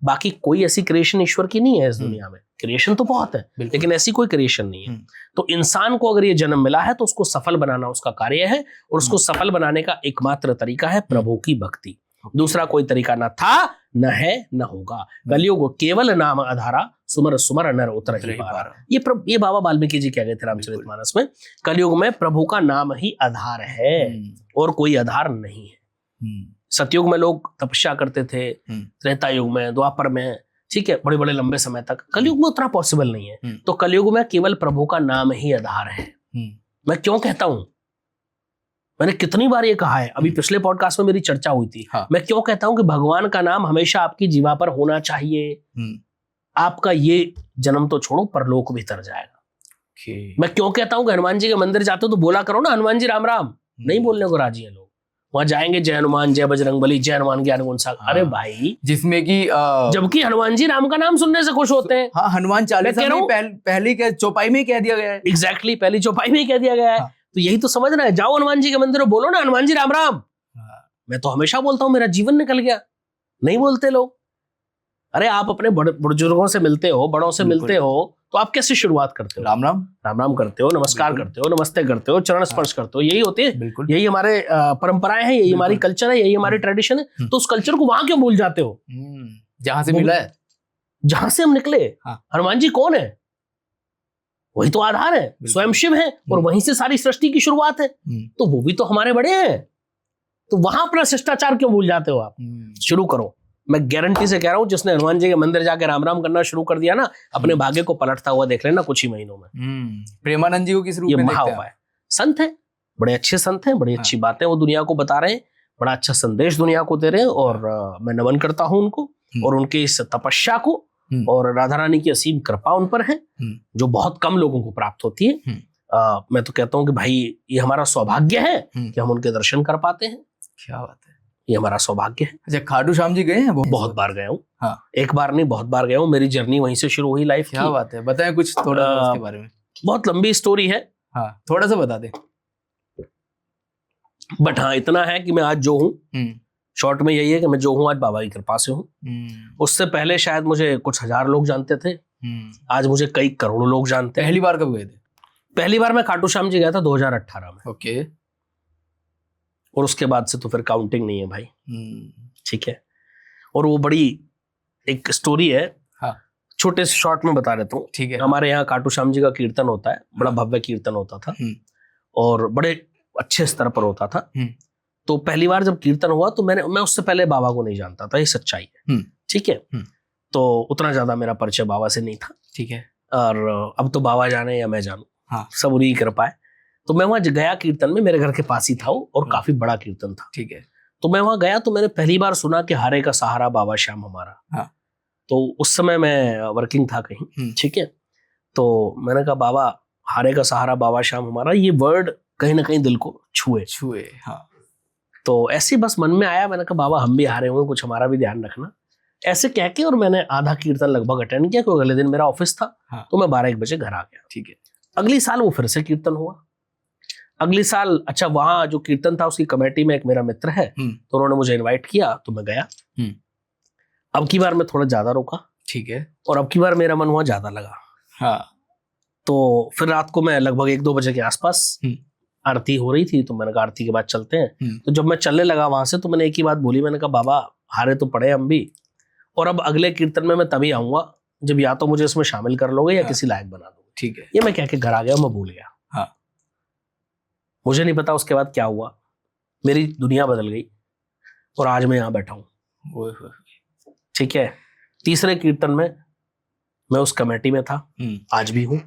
बाकी कोई ऐसी क्रिएशन ईश्वर की नहीं है इस दुनिया में। क्रिएशन तो बहुत है, लेकिन ऐसी कोई क्रिएशन नहीं है। तो इंसान को अगर ये जन्म मिला है तो उसको सफल बनाना उसका कार्य है, और उसको सफल बनाने का एकमात्र तरीका है प्रभु की भक्ति। दूसरा कोई तरीका न था, न है, न होगा। कलयुग केवल नाम आधारा, सुमर सुमर नर उतर ही पारा। ये बाबा वाल्मीकि जी कह गए थे रामचरितमानस में। कलयुग में प्रभु का नाम ही आधार है, और कोई आधार नहीं है। सतयुग में लोग तपस्या करते थे, त्रेता युग में, द्वापर में, ठीक है, बड़े बड़े लंबे समय तक। कलयुग में उतना पॉसिबल नहीं है। तो कलयुग में केवल प्रभु का नाम ही आधार है। मैं क्यों कहता हूं, मैंने कितनी बार ये कहा है, अभी पिछले पॉडकास्ट में मेरी चर्चा हुई थी। मैं क्यों कहता हूं कि भगवान का नाम हमेशा आपकी जीवा पर होना चाहिए। आपका ये जन्म तो छोड़ो, परलोक भी तर जाएगा। मैं क्यों कहता हूं कि हनुमान जी के मंदिर जाते हो तो बोला करो ना हनुमान जी राम राम, नहीं बोलने को राजी है लोग। वहां जाएंगे जय हनुमान, जय बजरंगबली, जय हनुमान ज्ञान गुण सागर। अरे भाई, जिसमें कि जबकि हनुमान जी राम का नाम सुनने से खुश होते हैं। हाँ, हनुमान चालीसा में पहली चौपाई में कह दिया गया है। एग्जैक्टली, पहली चौपाई में कह दिया गया है। तो यही तो समझना है, जाओ हनुमान जी के मंदिर और बोलो ना हनुमान जी राम राम। मैं तो हमेशा बोलता हूं, मेरा जीवन निकल गया। नहीं बोलते लोग। अरे आप अपने बुजुर्गों से मिलते हो, बड़ों से मिलते हो, तो आप कैसे शुरुआत करते हो? राम राम, राम राम करते हो, नमस्कार करते हो, नमस्ते करते हो, चरण स्पर्श करते हो। यही होती है, यही हमारे परंपराएं हैं, यही हमारी कल्चर है, यही हमारी ट्रेडिशन है। तो उस कल्चर को वहां क्यों भूल जाते हो जहां से मिला है, जहां से हम निकले। हनुमान जी कौन है? वही तो आधार है, स्वयं शिव है, और वहीं से सारी सृष्टि की शुरुआत है। तो वो भी तो हमारे बड़े हैं। तो वहां अपना शिष्टाचार क्यों भूल जाते हो आप? शुरू करो। मैं गारंटी से कह रहा हूं, जिसने हनुमान जी के मंदिर जाके राम राम करना शुरू कर दिया ना, अपने भाग्य को पलटता हुआ देख लेना कुछ ही महीनों में। प्रेमानंद जी को किस रूप में देखते हैं? संत है, बड़े अच्छे संत हैं, बड़ी अच्छी बातें वो दुनिया को बता रहे हैं, बड़ा अच्छा संदेश दुनिया को दे रहे हैं। और मैं नमन करता हूं उनको, और उनके इस तपस्या को, और राधा रानी की असीम कृपा उन पर है, जो बहुत कम लोगों को प्राप्त होती है। मैं तो कहता हूं कि भाई ये हमारा सौभाग्य है कि हम उनके दर्शन कर पाते हैं। क्या बात है, ये हमारा सौभाग्य है। अच्छा, खाटू श्याम जी गए हैं? बहुत बार गया हूँ। हाँ, एक बार नहीं, बहुत बार गया हूँ। मेरी जर्नी वहीं से शुरू हुई लाइफ की। क्या बात है, बताएं कुछ थोड़ा उसके बारे में। बहुत लंबी स्टोरी है। हाँ, थोड़ा सा बता दें। बट हाँ, इतना है कि मैं आज जो हूँ, शॉर्ट में यही है कि मैं जो हूँ आज बाबा की कृपा से हूँ। उससे पहले शायद मुझे कुछ हजार लोग जानते थे, आज मुझे कई करोड़ों लोग जानते हैं। पहली बार कब गए थे? पहली बार मैं खाटू श्याम जी गया था 2018 में। ओके। और उसके बाद से तो फिर काउंटिंग नहीं है भाई। ठीक है। और वो बड़ी एक स्टोरी है। हाँ, छोटे से शॉर्ट में बता देता हूँ। ठीक है। हमारे यहाँ खाटू श्याम जी का कीर्तन होता है, बड़ा भव्य कीर्तन होता था, और बड़े अच्छे स्तर पर होता था। तो पहली बार जब कीर्तन हुआ तो मैं उससे पहले बाबा को नहीं जानता था, ये सच्चाई है। ठीक है। तो उतना ज्यादा मेरा परिचय बाबा से नहीं था। ठीक है। और अब तो बाबा जाने या मैं जानूं, हाँ, सब उन्हीं की कृपा है। तो मैं वहां गया कीर्तन में, मेरे घर के पास ही था वो, और काफी बड़ा कीर्तन था। ठीक है। तो मैं वहां गया तो मैंने पहली बार सुना कि हारे का सहारा बाबा श्याम हमारा। हाँ। तो उस समय मैं वर्किंग था कहीं। ठीक है। तो मैंने कहा बाबा, हारे का सहारा बाबा श्याम हमारा, ये वर्ड कहीं ना कहीं दिल को छुए। हाँ। तो ऐसे बस मन में आया, मैंने कहा बाबा हम भी हारे हुए, कुछ हमारा भी ध्यान रखना, ऐसे कह के। और मैंने आधा कीर्तन लगभग अटेंड किया, क्योंकि अगले दिन मेरा ऑफिस था। हाँ। तो मैं 12-1 बजे घर आ गया। ठीक है। अगली साल वो फिर से कीर्तन हुआ। अगली साल अच्छा वहां जो कीर्तन था उसकी कमेटी में एक मेरा मित्र है, तो उन्होंने मुझे इनवाइट किया तो मैं गया। अब की बार मैं थोड़ा ज्यादा रुका, ठीक है, और अब की बार मेरा मन वहां ज्यादा लगा। हाँ। तो फिर रात को मैं लगभग 1-2 बजे के आसपास आरती हो रही थी, तो मैंने कहा आरती के बाद चलते हैं। तो जब मैं चलने लगा वहां से तो मैंने एक ही बात बोली, मैंने कहा बाबा हारे तो पड़े हम भी, और अब अगले कीर्तन में मैं तभी आऊंगा जब या तो मुझे इसमें शामिल कर लोगे या किसी लायक बना दोगे। ठीक है, ये मैं कह के घर आ गया, मैं भूल गया। हाँ। मुझे नहीं पता उसके बाद क्या हुआ, मेरी दुनिया बदल गई और आज मैं यहाँ बैठा हूँ। ठीक है, तीसरे कीर्तन में मैं उस कमेटी में था, आज भी हूँ।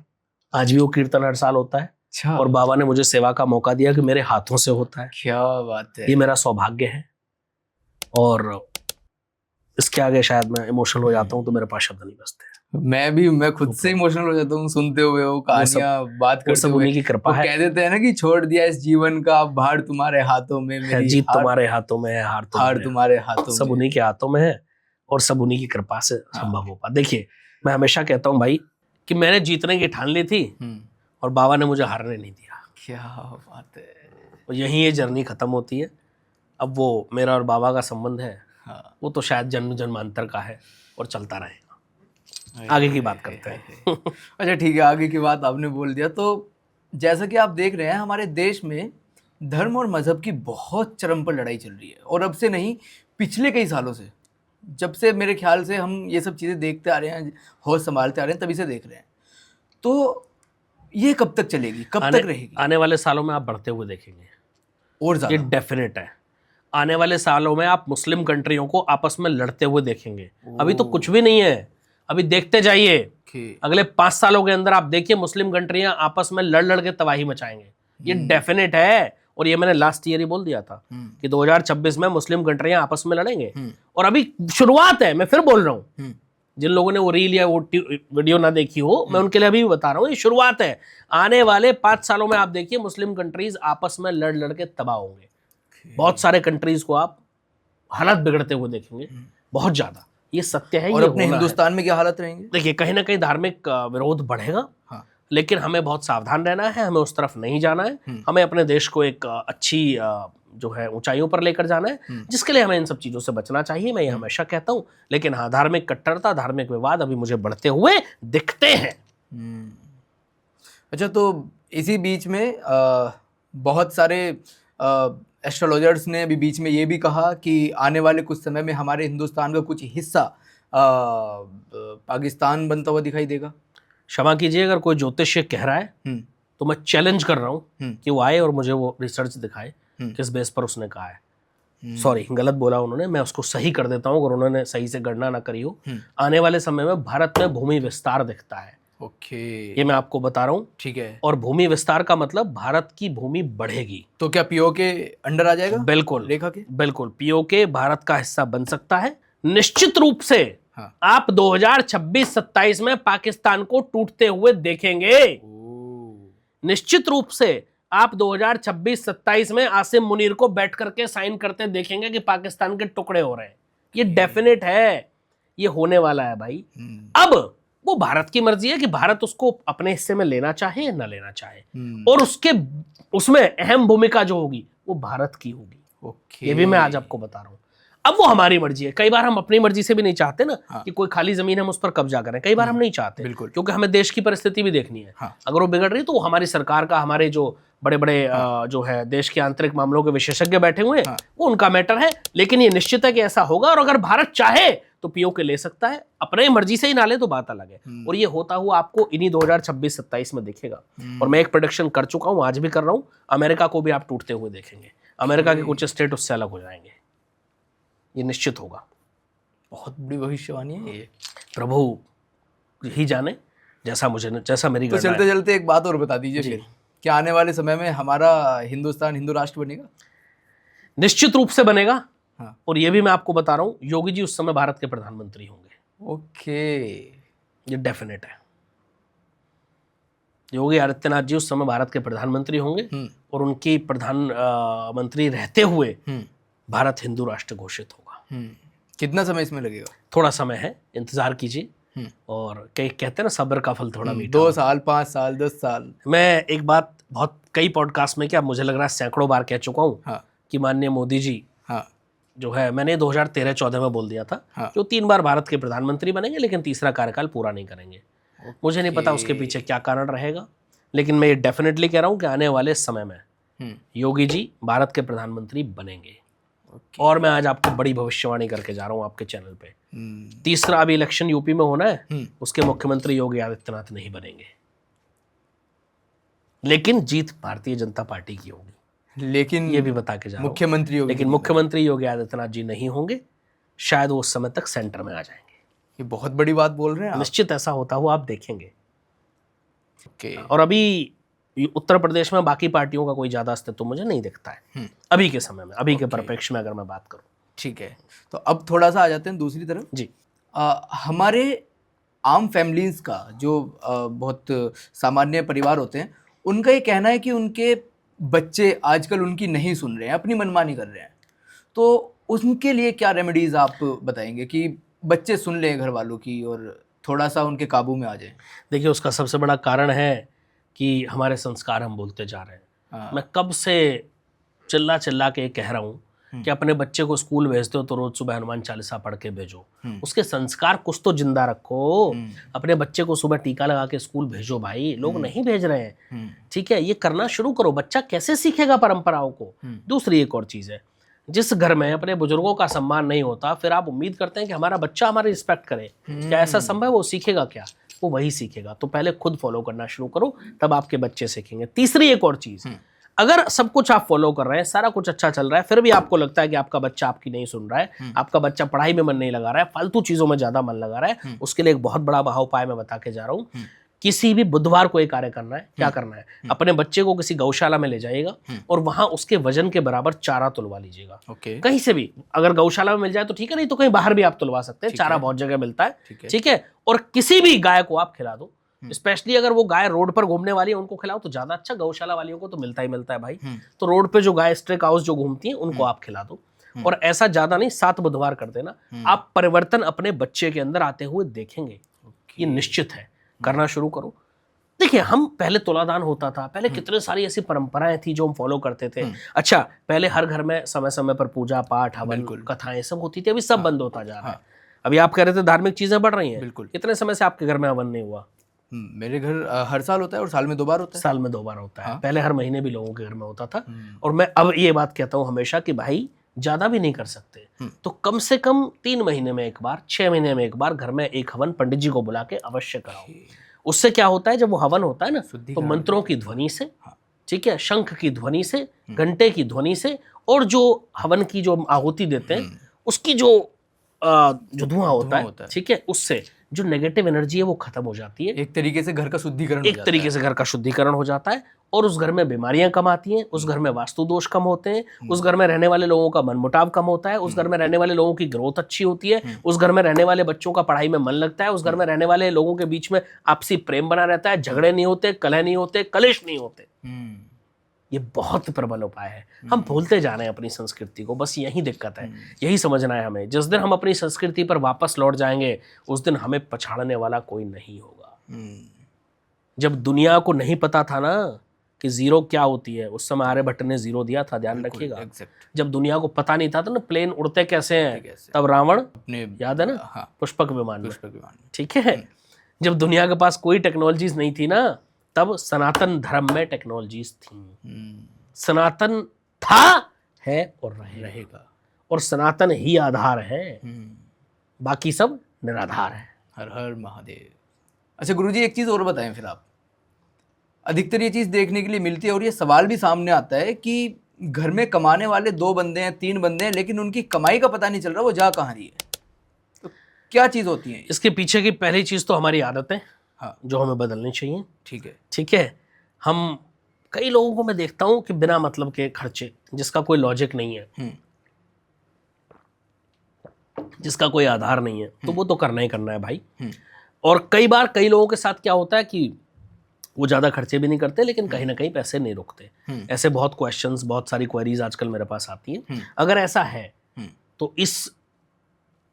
आज भी वो कीर्तन हर साल होता है। अच्छा। और बाबा ने मुझे सेवा का मौका दिया कि मेरे हाथों से होता है। क्या बात है, ये मेरा सौभाग्य है, और इसके आगे शायद मैं इमोशनल हो जाता हूँ तो मेरे पास शब्द नहीं बचते। मैं खुद से इमोशनल हो जाता हूँ सुनते हुए वो कहानियां, बात करते हुए। उन्हीं की कृपा है। कह देते हैं ना कि छोड़ दिया इस जीवन का भार तुम्हारे हाथों में, मेरी जीत तुम्हारे हाथों में है, हार तुम्हारे हाथों सब में। उन्हीं के हाथों में है और सब उन्हीं की कृपा से संभव हो पा। देखिए मैं हमेशा कहता हूँ भाई कि मैंने जीतने की ठान ली थी और बाबा ने मुझे हारने नहीं दिया। क्या बात है। और यहीं ये जर्नी खत्म होती है। अब वो मेरा और बाबा का संबंध है, वो तो शायद जन्म जन्मांतर का है और चलता रहेगा। आगे की बात करते हैं। अच्छा ठीक है, आगे की बात आपने बोल दिया। तो जैसा कि आप देख रहे हैं हमारे देश में धर्म और मजहब की बहुत चरम पर लड़ाई चल रही है, और अब से नहीं पिछले कई सालों से, जब से मेरे ख्याल से हम ये सब चीज़ें देखते आ रहे हैं, होश संभालते आ रहे हैं, तभी से देख रहे हैं। तो ये कब तक चलेगी, कब तक रहेगी? आने वाले सालों में आप बढ़ते हुए देखेंगे और ये ज़्यादा डेफिनेट है। आने वाले सालों में आप मुस्लिम कंट्रियों को आपस में लड़ते हुए देखेंगे। अभी तो कुछ भी नहीं है, अभी देखते जाइए। अगले 5 सालों के अंदर आप देखिए मुस्लिम कंट्रियां आपस में लड़ लड़ के तबाही मचाएंगे। ये डेफिनेट है, और ये मैंने लास्ट ईयर ही बोल दिया था कि 2026 में मुस्लिम कंट्रियां आपस में लड़ेंगे। और अभी शुरुआत है, मैं फिर बोल रहा हूँ। जिन लोगों ने वो रील या वो वीडियो ना देखी हो, मैं उनके लिए अभी भी बता रहा हूँ, ये शुरुआत है। आने वाले 5 सालों में आप देखिए मुस्लिम कंट्रीज आपस में लड़ लड़ के तबाह होंगे। बहुत सारे कंट्रीज को आप हालत बिगड़ते हुए देखेंगे, बहुत ज्यादा। ये सत्य है। और ये अपने हिंदुस्तान में क्या हालत रहेंगे? देखिए कहीं ना कहीं धार्मिक विरोध बढ़ेगा, लेकिन हमें बहुत सावधान रहना है, हमें उस तरफ नहीं जाना है। हमें अपने देश को एक अच्छी जो है ऊंचाइयों पर लेकर जाना है, जिसके लिए हमें इन सब चीजों से बचना चाहिए। मैं ये हमेशा कहता हूँ। लेकिन हाँ, धार्मिक कट्टरता, धार्मिक विवाद अभी मुझे बढ़ते हुए दिखते हैं। अच्छा, तो इसी बीच में बहुत सारे एस्ट्रोलॉजर्स ने अभी बीच में ये भी कहा कि आने वाले कुछ समय में हमारे हिंदुस्तान का कुछ हिस्सा पाकिस्तान बनता हुआ दिखाई देगा। क्षमा कीजिए अगर कोई ज्योतिष्य कह रहा है तो मैं चैलेंज कर रहा हूँ कि वो आए और मुझे वो रिसर्च दिखाए किस बेस पर उसने कहा है। सॉरी, गलत बोला उन्होंने, मैं उसको सही कर देता हूँ अगर उन्होंने सही से गणना ना करी हो। आने वाले समय में भारत में भूमि विस्तार दिखता है। ओके, ये मैं आपको बता रहा हूँ। ठीक है। और भूमि विस्तार का मतलब भारत की भूमि बढ़ेगी। तो क्या पीओ के अंडर आ जाएगा? बिल्कुल, रेखा के बिल्कुल पीओके भारत का हिस्सा बन सकता है निश्चित रूप से। आप 2026-27 में पाकिस्तान को टूटते हुए देखेंगे। निश्चित रूप से आप 2026-27 में आसिम मुनीर को बैठ करके साइन करते देखेंगे कि पाकिस्तान के टुकड़े हो रहे हैं। ये डेफिनेट है, ये होने वाला है भाई। अब वो भारत की मर्जी है कि भारत उसको अपने हिस्से में लेना चाहे या ना लेना चाहे, और उसमें अहम भूमिका जो होगी वो भारत की होगी। ये भी मैं आज आपको बता रहा हूं। अब वो हमारी मर्जी है। कई बार हम अपनी मर्जी से भी नहीं चाहते ना कि कोई खाली जमीन हम उस पर कब्जा करें। कई बार हम नहीं चाहते, क्योंकि हमें देश की परिस्थिति भी देखनी है। अगर वो बिगड़ रही तो वो हमारी सरकार का, हमारे जो बड़े बड़े जो है देश के आंतरिक मामलों के विशेषज्ञ बैठे हुए हैं, वो उनका मैटर है। लेकिन ये निश्चित है कि ऐसा होगा, और अगर भारत चाहे तो पीओके ले सकता है। अपने मर्जी से ही ना ले तो बात अलग है। और ये होता हुआ आपको इन्हीं 2026-27 में दिखेगा। और मैं एक प्रेडिक्शन कर चुका हूं, आज भी कर रहा हूं, अमेरिका को भी आप टूटते हुए देखेंगे। अमेरिका के कुछ स्टेट उससे अलग हो जाएंगे, ये निश्चित होगा। बहुत बड़ी भविष्यवाणी है ये। प्रभु ही जाने, जैसा मेरी तो चलते चलते एक बात और बता दीजिए फिर, क्या आने वाले समय में हमारा हिंदुस्तान हिंदू राष्ट्र बनेगा? निश्चित रूप से बनेगा। और ये भी मैं आपको बता रहा हूं, योगी जी उस समय भारत के प्रधानमंत्री होंगे। ओके, ये डेफिनेट है। योगी आदित्यनाथ जी उस समय भारत के प्रधानमंत्री होंगे, और उनकी प्रधानमंत्री रहते हुए भारत हिंदू राष्ट्र घोषित होगा। कितना समय इसमें लगेगा? थोड़ा समय है, इंतजार कीजिए। और कहते हैं ना सब्र का फल थोड़ा मीठा। 2 साल 5 साल 10 साल। मैं एक बात बहुत कई पॉडकास्ट में क्या मुझे लग रहा है सैकड़ों बार कह चुका हूँ कि माननीय मोदी जी जो है, मैंने 2013-14 में बोल दिया था जो 3 बार भारत के प्रधानमंत्री बनेंगे लेकिन तीसरा कार्यकाल पूरा नहीं करेंगे। मुझे नहीं पता उसके पीछे क्या कारण रहेगा, लेकिन मैं ये डेफिनेटली कह रहा हूँ कि आने वाले समय में योगी जी भारत के प्रधानमंत्री बनेंगे। और मैं आज आपको बड़ी भविष्यवाणी करके जा रहा हूँ आपके चैनल पे। तीसरा अभी इलेक्शन यूपी में होना है, उसके मुख्यमंत्री योगी आदित्यनाथ नहीं बनेंगे, लेकिन जीत भारतीय जनता पार्टी की होगी। लेकिन ये भी बता के जा रहा हूं मुख्यमंत्री योगी, लेकिन मुख्यमंत्री योगी आदित्यनाथ जी नहीं होंगे, शायद वो उस समय तक सेंटर में आ जाएंगे। ये बहुत बड़ी बात बोल रहे हैं आप। निश्चित ऐसा होता हुआ आप देखेंगे। और अभी उत्तर प्रदेश में बाकी पार्टियों का कोई ज्यादा अस्तित्व मुझे नहीं दिखता है अभी के समय में, अभी के परिप्रेक्ष्य में अगर मैं बात करूं। ठीक है, तो अब थोड़ा सा आ जाते हैं दूसरी तरफ जी। हमारे आम फैमिलीज का जो बहुत सामान्य परिवार होते हैं, उनका ये कहना है कि उनके बच्चे आजकल उनकी नहीं सुन रहे हैं, अपनी मनमानी कर रहे हैं। तो उनके लिए क्या रेमेडीज आप बताएंगे कि बच्चे सुन लें घर वालों की और थोड़ा सा उनके काबू में आ जाए? देखिए, उसका सबसे बड़ा कारण है कि हमारे संस्कार हम बोलते जा रहे हैं। मैं कब से चिल्ला चिल्ला के कह रहा हूँ कि अपने बच्चे को स्कूल भेजते हो तो रोज सुबह हनुमान चालीसा पढ़ के भेजो, उसके संस्कार कुछ तो जिंदा रखो। अपने बच्चे को सुबह टीका लगा के स्कूल भेजो भाई, लोग नहीं भेज रहे हैं, ठीक है, ये करना शुरू करो। बच्चा कैसे सीखेगा परंपराओं को? दूसरी एक और चीज है, जिस घर में अपने बुजुर्गों का सम्मान नहीं होता, फिर आप उम्मीद करते हैं कि हमारा बच्चा हमारी रिस्पेक्ट करे, क्या ऐसा संभव है? वो सीखेगा क्या? वो वही सीखेगा। तो पहले खुद फॉलो करना शुरू करो, तब आपके बच्चे सीखेंगे। तीसरी एक और चीज, अगर सब कुछ आप फॉलो कर रहे हैं, सारा कुछ अच्छा चल रहा है, फिर भी आपको लगता है कि आपका बच्चा आपकी नहीं सुन रहा है, आपका बच्चा पढ़ाई में मन नहीं लगा रहा है, फालतू चीजों में ज्यादा मन लगा रहा है, उसके लिए एक बहुत बड़ा उपाय मैं बता के जा रहा हूँ। किसी भी बुधवार को एक कार्य करना है। क्या करना है? अपने बच्चे को किसी गौशाला में ले जाइएगा और वहां उसके वजन के बराबर चारा तुलवा लीजिएगा। कहीं से भी, अगर गौशाला में मिल जाए तो ठीक है, नहीं तो कहीं बाहर भी आप तुलवा सकते हैं, चारा बहुत जगह मिलता है, ठीक है। और किसी भी गाय को आप खिला दो, स्पेशली अगर वो गाय रोड पर घूमने वाली है उनको खिलाओ तो ज्यादा अच्छा। गौशाला वालियों को तो मिलता ही मिलता है भाई, तो रोड पे जो गाय स्ट्रे काउस जो घूमती हैं उनको आप खिला दो। और ऐसा ज्यादा नहीं, 7 बुधवार कर देना। आप परिवर्तन अपने बच्चे के अंदर आते हुए देखेंगे, ये निश्चित है। करना शुरू करो। देखिए, हम पहले तुलादान होता था, पहले कितने सारी ऐसी परंपराएं थी जो हम फॉलो करते थे। अच्छा, पहले हर घर में समय समय पर पूजा पाठ, हवन, कथाएं सब होती थी। अभी सब बंद होता जा रहा है। अभी आप कह रहे थे धार्मिक चीजें बढ़ रही हैं, बिल्कुल। कितने समय से आपके घर में हवन नहीं हुआ? मेरे घर हर साल होता है और साल में 2 बार होता है। साल में 2 बार होता है। पहले हर महीने भी लोगों के घर में होता था। और मैं अब ये बात कहता हूँ हमेशा कि भाई ज्यादा भी नहीं कर सकते तो कम से कम 3 महीने में एक बार, 6 महीने में एक बार घर में एक हवन पंडित जी को बुला के अवश्य कराओ। उससे क्या होता है, जब वो हवन होता है ना, तो मंत्रों की ध्वनि से, ठीक है, शंख की ध्वनि से, घंटे की ध्वनि से, और जो हवन की जो आहुति देते हैं उसकी जो धुआं होता है, ठीक है, उससे जो नेगेटिव एनर्जी है वो खत्म हो जाती है। एक तरीके से घर का शुद्धिकरण, एक तरीके से घर का शुद्धिकरण हो जाता है। और उस घर में बीमारियां कम आती हैं, उस घर में वास्तु दोष कम होते हैं, उस घर में रहने वाले लोगों का मनमुटाव कम होता है, उस घर में रहने वाले लोगों की ग्रोथ अच्छी होती है, उस घर में रहने वाले बच्चों का पढ़ाई में मन लगता है, उस घर में रहने वाले लोगों के बीच में आपसी प्रेम बना रहता है, झगड़े नहीं होते, कलह नहीं होते, कलेश नहीं होते। ये बहुत प्रबल उपाय है। हम भूलते जा रहे हैं अपनी संस्कृति को, बस यही दिक्कत है। यही समझना है हमें। जिस दिन हम अपनी संस्कृति पर वापस लौट जाएंगे उस दिन हमें पछाड़ने वाला कोई नहीं होगा। जब दुनिया को नहीं पता था ना कि जीरो क्या होती है, उस समय आर्यभट्ट ने जीरो दिया था, ध्यान रखिएगा। जब दुनिया को पता नहीं था तो ना प्लेन उड़ते कैसे हैं, तब रावण अपने, याद है ना, पुष्पक विमान में, ठीक है। जब दुनिया के पास कोई टेक्नोलॉजीज नहीं थी ना, तब सनातन धर्म में टेक्नोलॉजीज थी। सनातन था, है और रहेगा, और सनातन ही आधार है, बाकी सब निराधार है। हर हर महादेव। अच्छा गुरुजी, एक चीज और बताएं फिर आप। अधिकतर ये चीज देखने के लिए मिलती है और ये सवाल भी सामने आता है कि घर में कमाने वाले 2 बंदे हैं, 3 बंदे हैं, लेकिन उनकी कमाई का पता नहीं चल रहा वो जा कहाँ रही है। तो क्या चीज होती है इसके पीछे की? पहली चीज तो हमारी आदतें, हाँ, जो हमें बदलनी चाहिए। ठीक है, ठीक है। हम कई लोगों को मैं देखता हूं कि बिना मतलब के खर्चे, जिसका कोई लॉजिक नहीं है, जिसका कोई आधार नहीं है, तो वो तो करना ही करना है भाई। और कई बार कई लोगों के साथ क्या होता है कि वो ज्यादा खर्चे भी नहीं करते, लेकिन कहीं ना कहीं पैसे नहीं रुकते। ऐसे बहुत क्वेश्चंस, बहुत सारी क्वेरीज आजकल मेरे पास आती है। अगर ऐसा है तो इस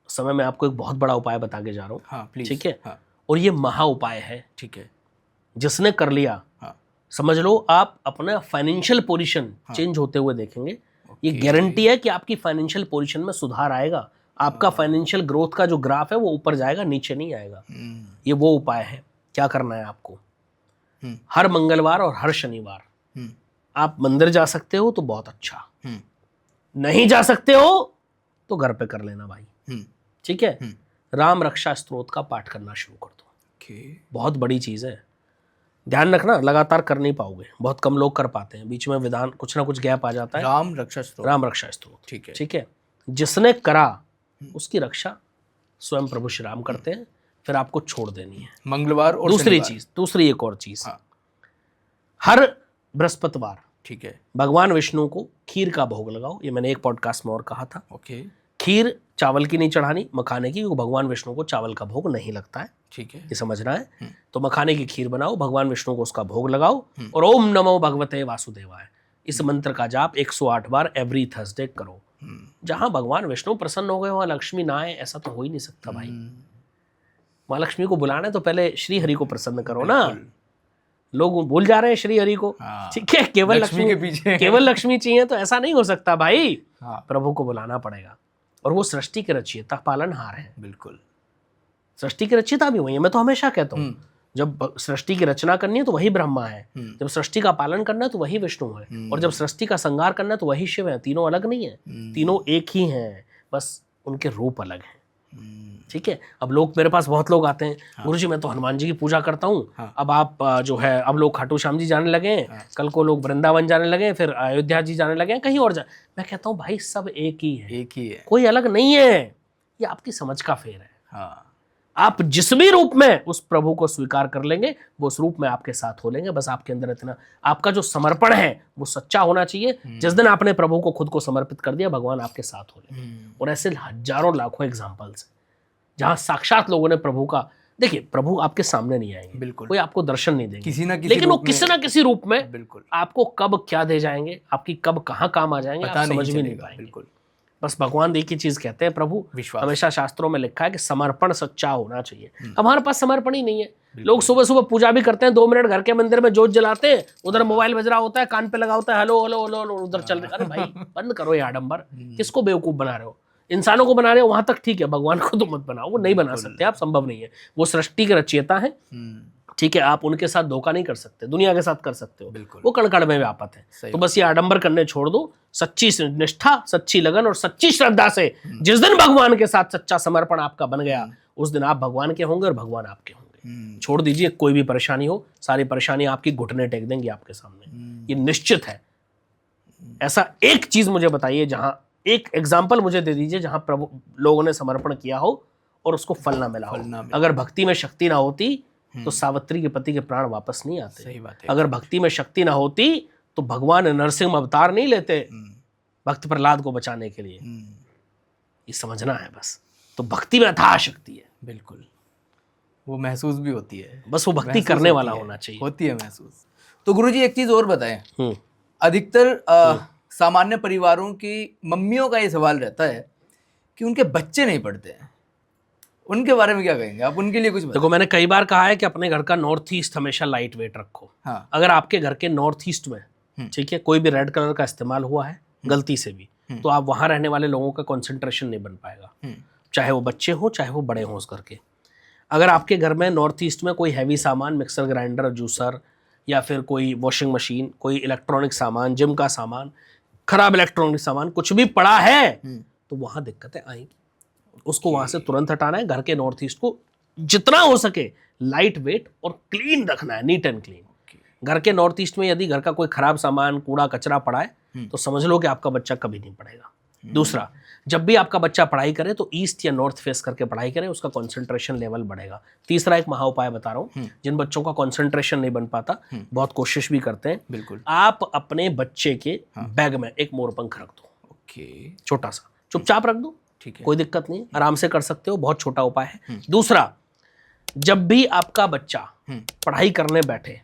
समय मैं आपको एक बहुत बड़ा उपाय बता के जा रहा हूँ, ठीक है। और ये महा उपाय है। ठीक है। जिसने कर लिया, हाँ। समझ लो आप अपना फाइनेंशियल पोजीशन चेंज होते हुए देखेंगे। ये गारंटी है कि आपकी फाइनेंशियल पोजीशन में सुधार आएगा, आपका फाइनेंशियल ग्रोथ का जो ग्राफ है वो ऊपर जाएगा, नीचे नहीं आएगा। ये वो उपाय है। क्या करना है आपको, हर मंगलवार और हर शनिवार आप मंदिर जा सकते हो तो बहुत अच्छा, नहीं जा सकते हो तो घर पे कर लेना भाई। ठीक है। राम रक्षा स्तोत्र का पाठ करना शुरू कर दो। बहुत बड़ी चीज है, ध्यान रखना, लगातार कर नहीं पाओगे, बहुत कम लोग कर पाते हैं, बीच में विधान कुछ ना कुछ गैप आ जाता है। राम रक्षा स्तोत्र। ठीक है। ठीक है। जिसने करा उसकी रक्षा स्वयं प्रभु श्री राम करते हैं, फिर आपको छोड़ देनी है मंगलवार और दूसरी एक और चीज, हर बृहस्पतिवार, ठीक है, भगवान विष्णु को खीर का भोग लगाओ। ये मैंने एक पॉडकास्ट में और कहा था। ओके। खीर चावल की नहीं चढ़ानी, मखाने की, क्योंकि भगवान विष्णु को चावल का भोग नहीं लगता है। ठीक है, ये समझना है। तो मखाने की खीर बनाओ, भगवान विष्णु को उसका भोग लगाओ और ओम नमो भगवते वासुदेवाय इस मंत्र का जाप 108 बार एवरी थर्सडे करो। जहां भगवान विष्णु प्रसन्न हो गए वहां लक्ष्मी ना आए ऐसा तो हो ही नहीं सकता भाई। माँ लक्ष्मी को बुलाना है तो पहले श्री हरि को प्रसन्न करो ना। लोग भूल जा रहे हैं श्री हरि को। ठीक है, केवल लक्ष्मी के पीछे केवल लक्ष्मी चाहिए तो ऐसा नहीं हो सकता भाई। प्रभु को बुलाना पड़ेगा। और वो सृष्टि के रचयिता पालनहार है। बिल्कुल, सृष्टि के रचयिता भी वही है। मैं तो हमेशा कहता हूँ जब सृष्टि की रचना करनी है तो वही ब्रह्मा है, जब सृष्टि का पालन करना है तो वही विष्णु है, और जब सृष्टि का संहार करना है तो वही शिव है। तीनों अलग नहीं है, तीनों एक ही हैं, बस उनके रूप अलग हैं। ठीक है। अब लोग, मेरे पास बहुत लोग आते हैं, गुरुजी मैं तो हनुमान जी की पूजा करता हूँ। अब आप जो है, अब लोग खाटू श्याम जी जाने लगे हैं, कल को लोग वृंदावन जाने लगे, फिर अयोध्या जी जाने लगे, कहीं और मैं कहता हूँ भाई सब एक ही है, कोई अलग नहीं है। ये आपकी समझ का फेर है। आप जिस भी रूप में उस प्रभु को स्वीकार कर लेंगे वो उस रूप में आपके साथ हो लेंगे। बस आपके अंदर इतना, आपका जो समर्पण है वो सच्चा होना चाहिए। जिस दिन आपने प्रभु को खुद को समर्पित कर दिया, भगवान आपके साथ हो लेंगे। और ऐसे हजारों लाखों एग्जाम्पल्स हैं जहां साक्षात लोगों ने प्रभु का, देखिए प्रभु आपके सामने नहीं आएंगे, बिल्कुल, कोई आपको दर्शन नहीं देंगे किसी ना किसी, लेकिन वो किसी ना किसी रूप में बिल्कुल आपको कब क्या दे जाएंगे, आपकी कब कहाँ काम आ जाएंगे, आप समझ भी नहीं पाएंगे। बिल्कुल। बस भगवान एक ही चीज कहते हैं, प्रभु हमेशा शास्त्रों में लिखा है कि समर्पण सच्चा होना चाहिए। हमारे पास समर्पण ही नहीं है। लोग सुबह सुबह पूजा भी करते हैं, 2 मिनट घर के मंदिर में जोत जलाते हैं, उधर मोबाइल बज रहा होता है, कान पे लगा होता है, हेलो हेलो हेलो, उधर चल रहा है। अरे भाई बंद करो ये आडंबर, किसको बेवकूफ बना रहे हो? इंसानों को बना रहे हो वहां तक ठीक है, भगवान को तो मत बनाओ, वो नहीं बना सकते आप, संभव नहीं है। वो सृष्टि के रचयिता है। ठीक है, आप उनके साथ धोखा नहीं कर सकते, दुनिया के साथ कर सकते हो, वो कण में व्यापक है। तो बस ये आडंबर करने छोड़ दो, सच्ची निष्ठा, सच्ची लगन और सच्ची श्रद्धा से जिस दिन भगवान के साथ सच्चा समर्पण आपका बन गया, उस दिन आप भगवान के होंगे और भगवान आपके होंगे। छोड़ दीजिए, कोई भी परेशानी हो, सारी परेशानी आपकी घुटने टेक देंगी आपके सामने, ये निश्चित है। ऐसा एक चीज मुझे बताइए, जहां एक एग्जाम्पल मुझे दे दीजिए जहां प्रभु लोगों ने समर्पण किया हो और उसको फल ना मिला हो। अगर भक्ति में शक्ति ना होती तो सावित्री के पति के प्राण वापस नहीं आते। सही बात है। अगर भक्ति में शक्ति ना होती तो भगवान नरसिंह अवतार नहीं लेते भक्त प्रहलाद को बचाने के लिए। ये समझना है बस। तो भक्ति में अथाह शक्ति है। बिल्कुल, वो महसूस भी होती है, बस वो भक्ति करने वाला होना चाहिए, होती है महसूस। तो गुरुजी एक चीज और बताएं, अधिकतर सामान्य परिवारों की मम्मियों का ये सवाल रहता है कि उनके बच्चे नहीं पढ़ते हैं, उनके बारे में क्या कहेंगे आप? उनके लिए कुछ बताएं। देखो, मैंने कई बार कहा है कि अपने घर का नॉर्थ ईस्ट हमेशा लाइट वेट रखो। हाँ। अगर आपके घर के नॉर्थ ईस्ट में, ठीक है, कोई भी रेड कलर का इस्तेमाल हुआ है गलती से भी, तो आप वहां रहने वाले लोगों का कंसंट्रेशन नहीं बन पाएगा, चाहे वो बच्चे हो चाहे वो बड़े हों उस घर के। अगर आपके घर में नॉर्थ ईस्ट में कोई हैवी सामान, मिक्सर ग्राइंडर, जूसर, या फिर कोई वॉशिंग मशीन, कोई इलेक्ट्रॉनिक सामान, जिम का सामान, खराब इलेक्ट्रॉनिक सामान कुछ भी पड़ा है, तो वहां दिक्कतें आएंगी। उसको वहां से तुरंत हटाना है। घर के नॉर्थ ईस्ट को जितना हो सके लाइट वेट और क्लीन रखना है, नीट एंड क्लीन। घर के नॉर्थ ईस्ट में यदि घर का कोई खराब सामान, कूड़ा कचरा पड़ा है तो समझ लो कि आपका बच्चा कभी नहीं पढ़ेगा। दूसरा, जब भी आपका बच्चा पढ़ाई करे तो ईस्ट या नॉर्थ फेस करके पढ़ाई करे, उसका कंसंट्रेशन लेवल बढ़ेगा। तीसरा एक महा उपाय बता रहा हूँ, जिन बच्चों का कंसंट्रेशन नहीं बन पाता, बहुत कोशिश भी करते हैं, बिल्कुल, आप अपने बच्चे के बैग में एक मोरपंख रख दो। ओके, छोटा सा, चुपचाप रख दो, ठीक है, कोई दिक्कत नहीं, आराम से कर सकते हो, बहुत छोटा उपाय है। दूसरा, जब भी आपका बच्चा पढ़ाई करने बैठे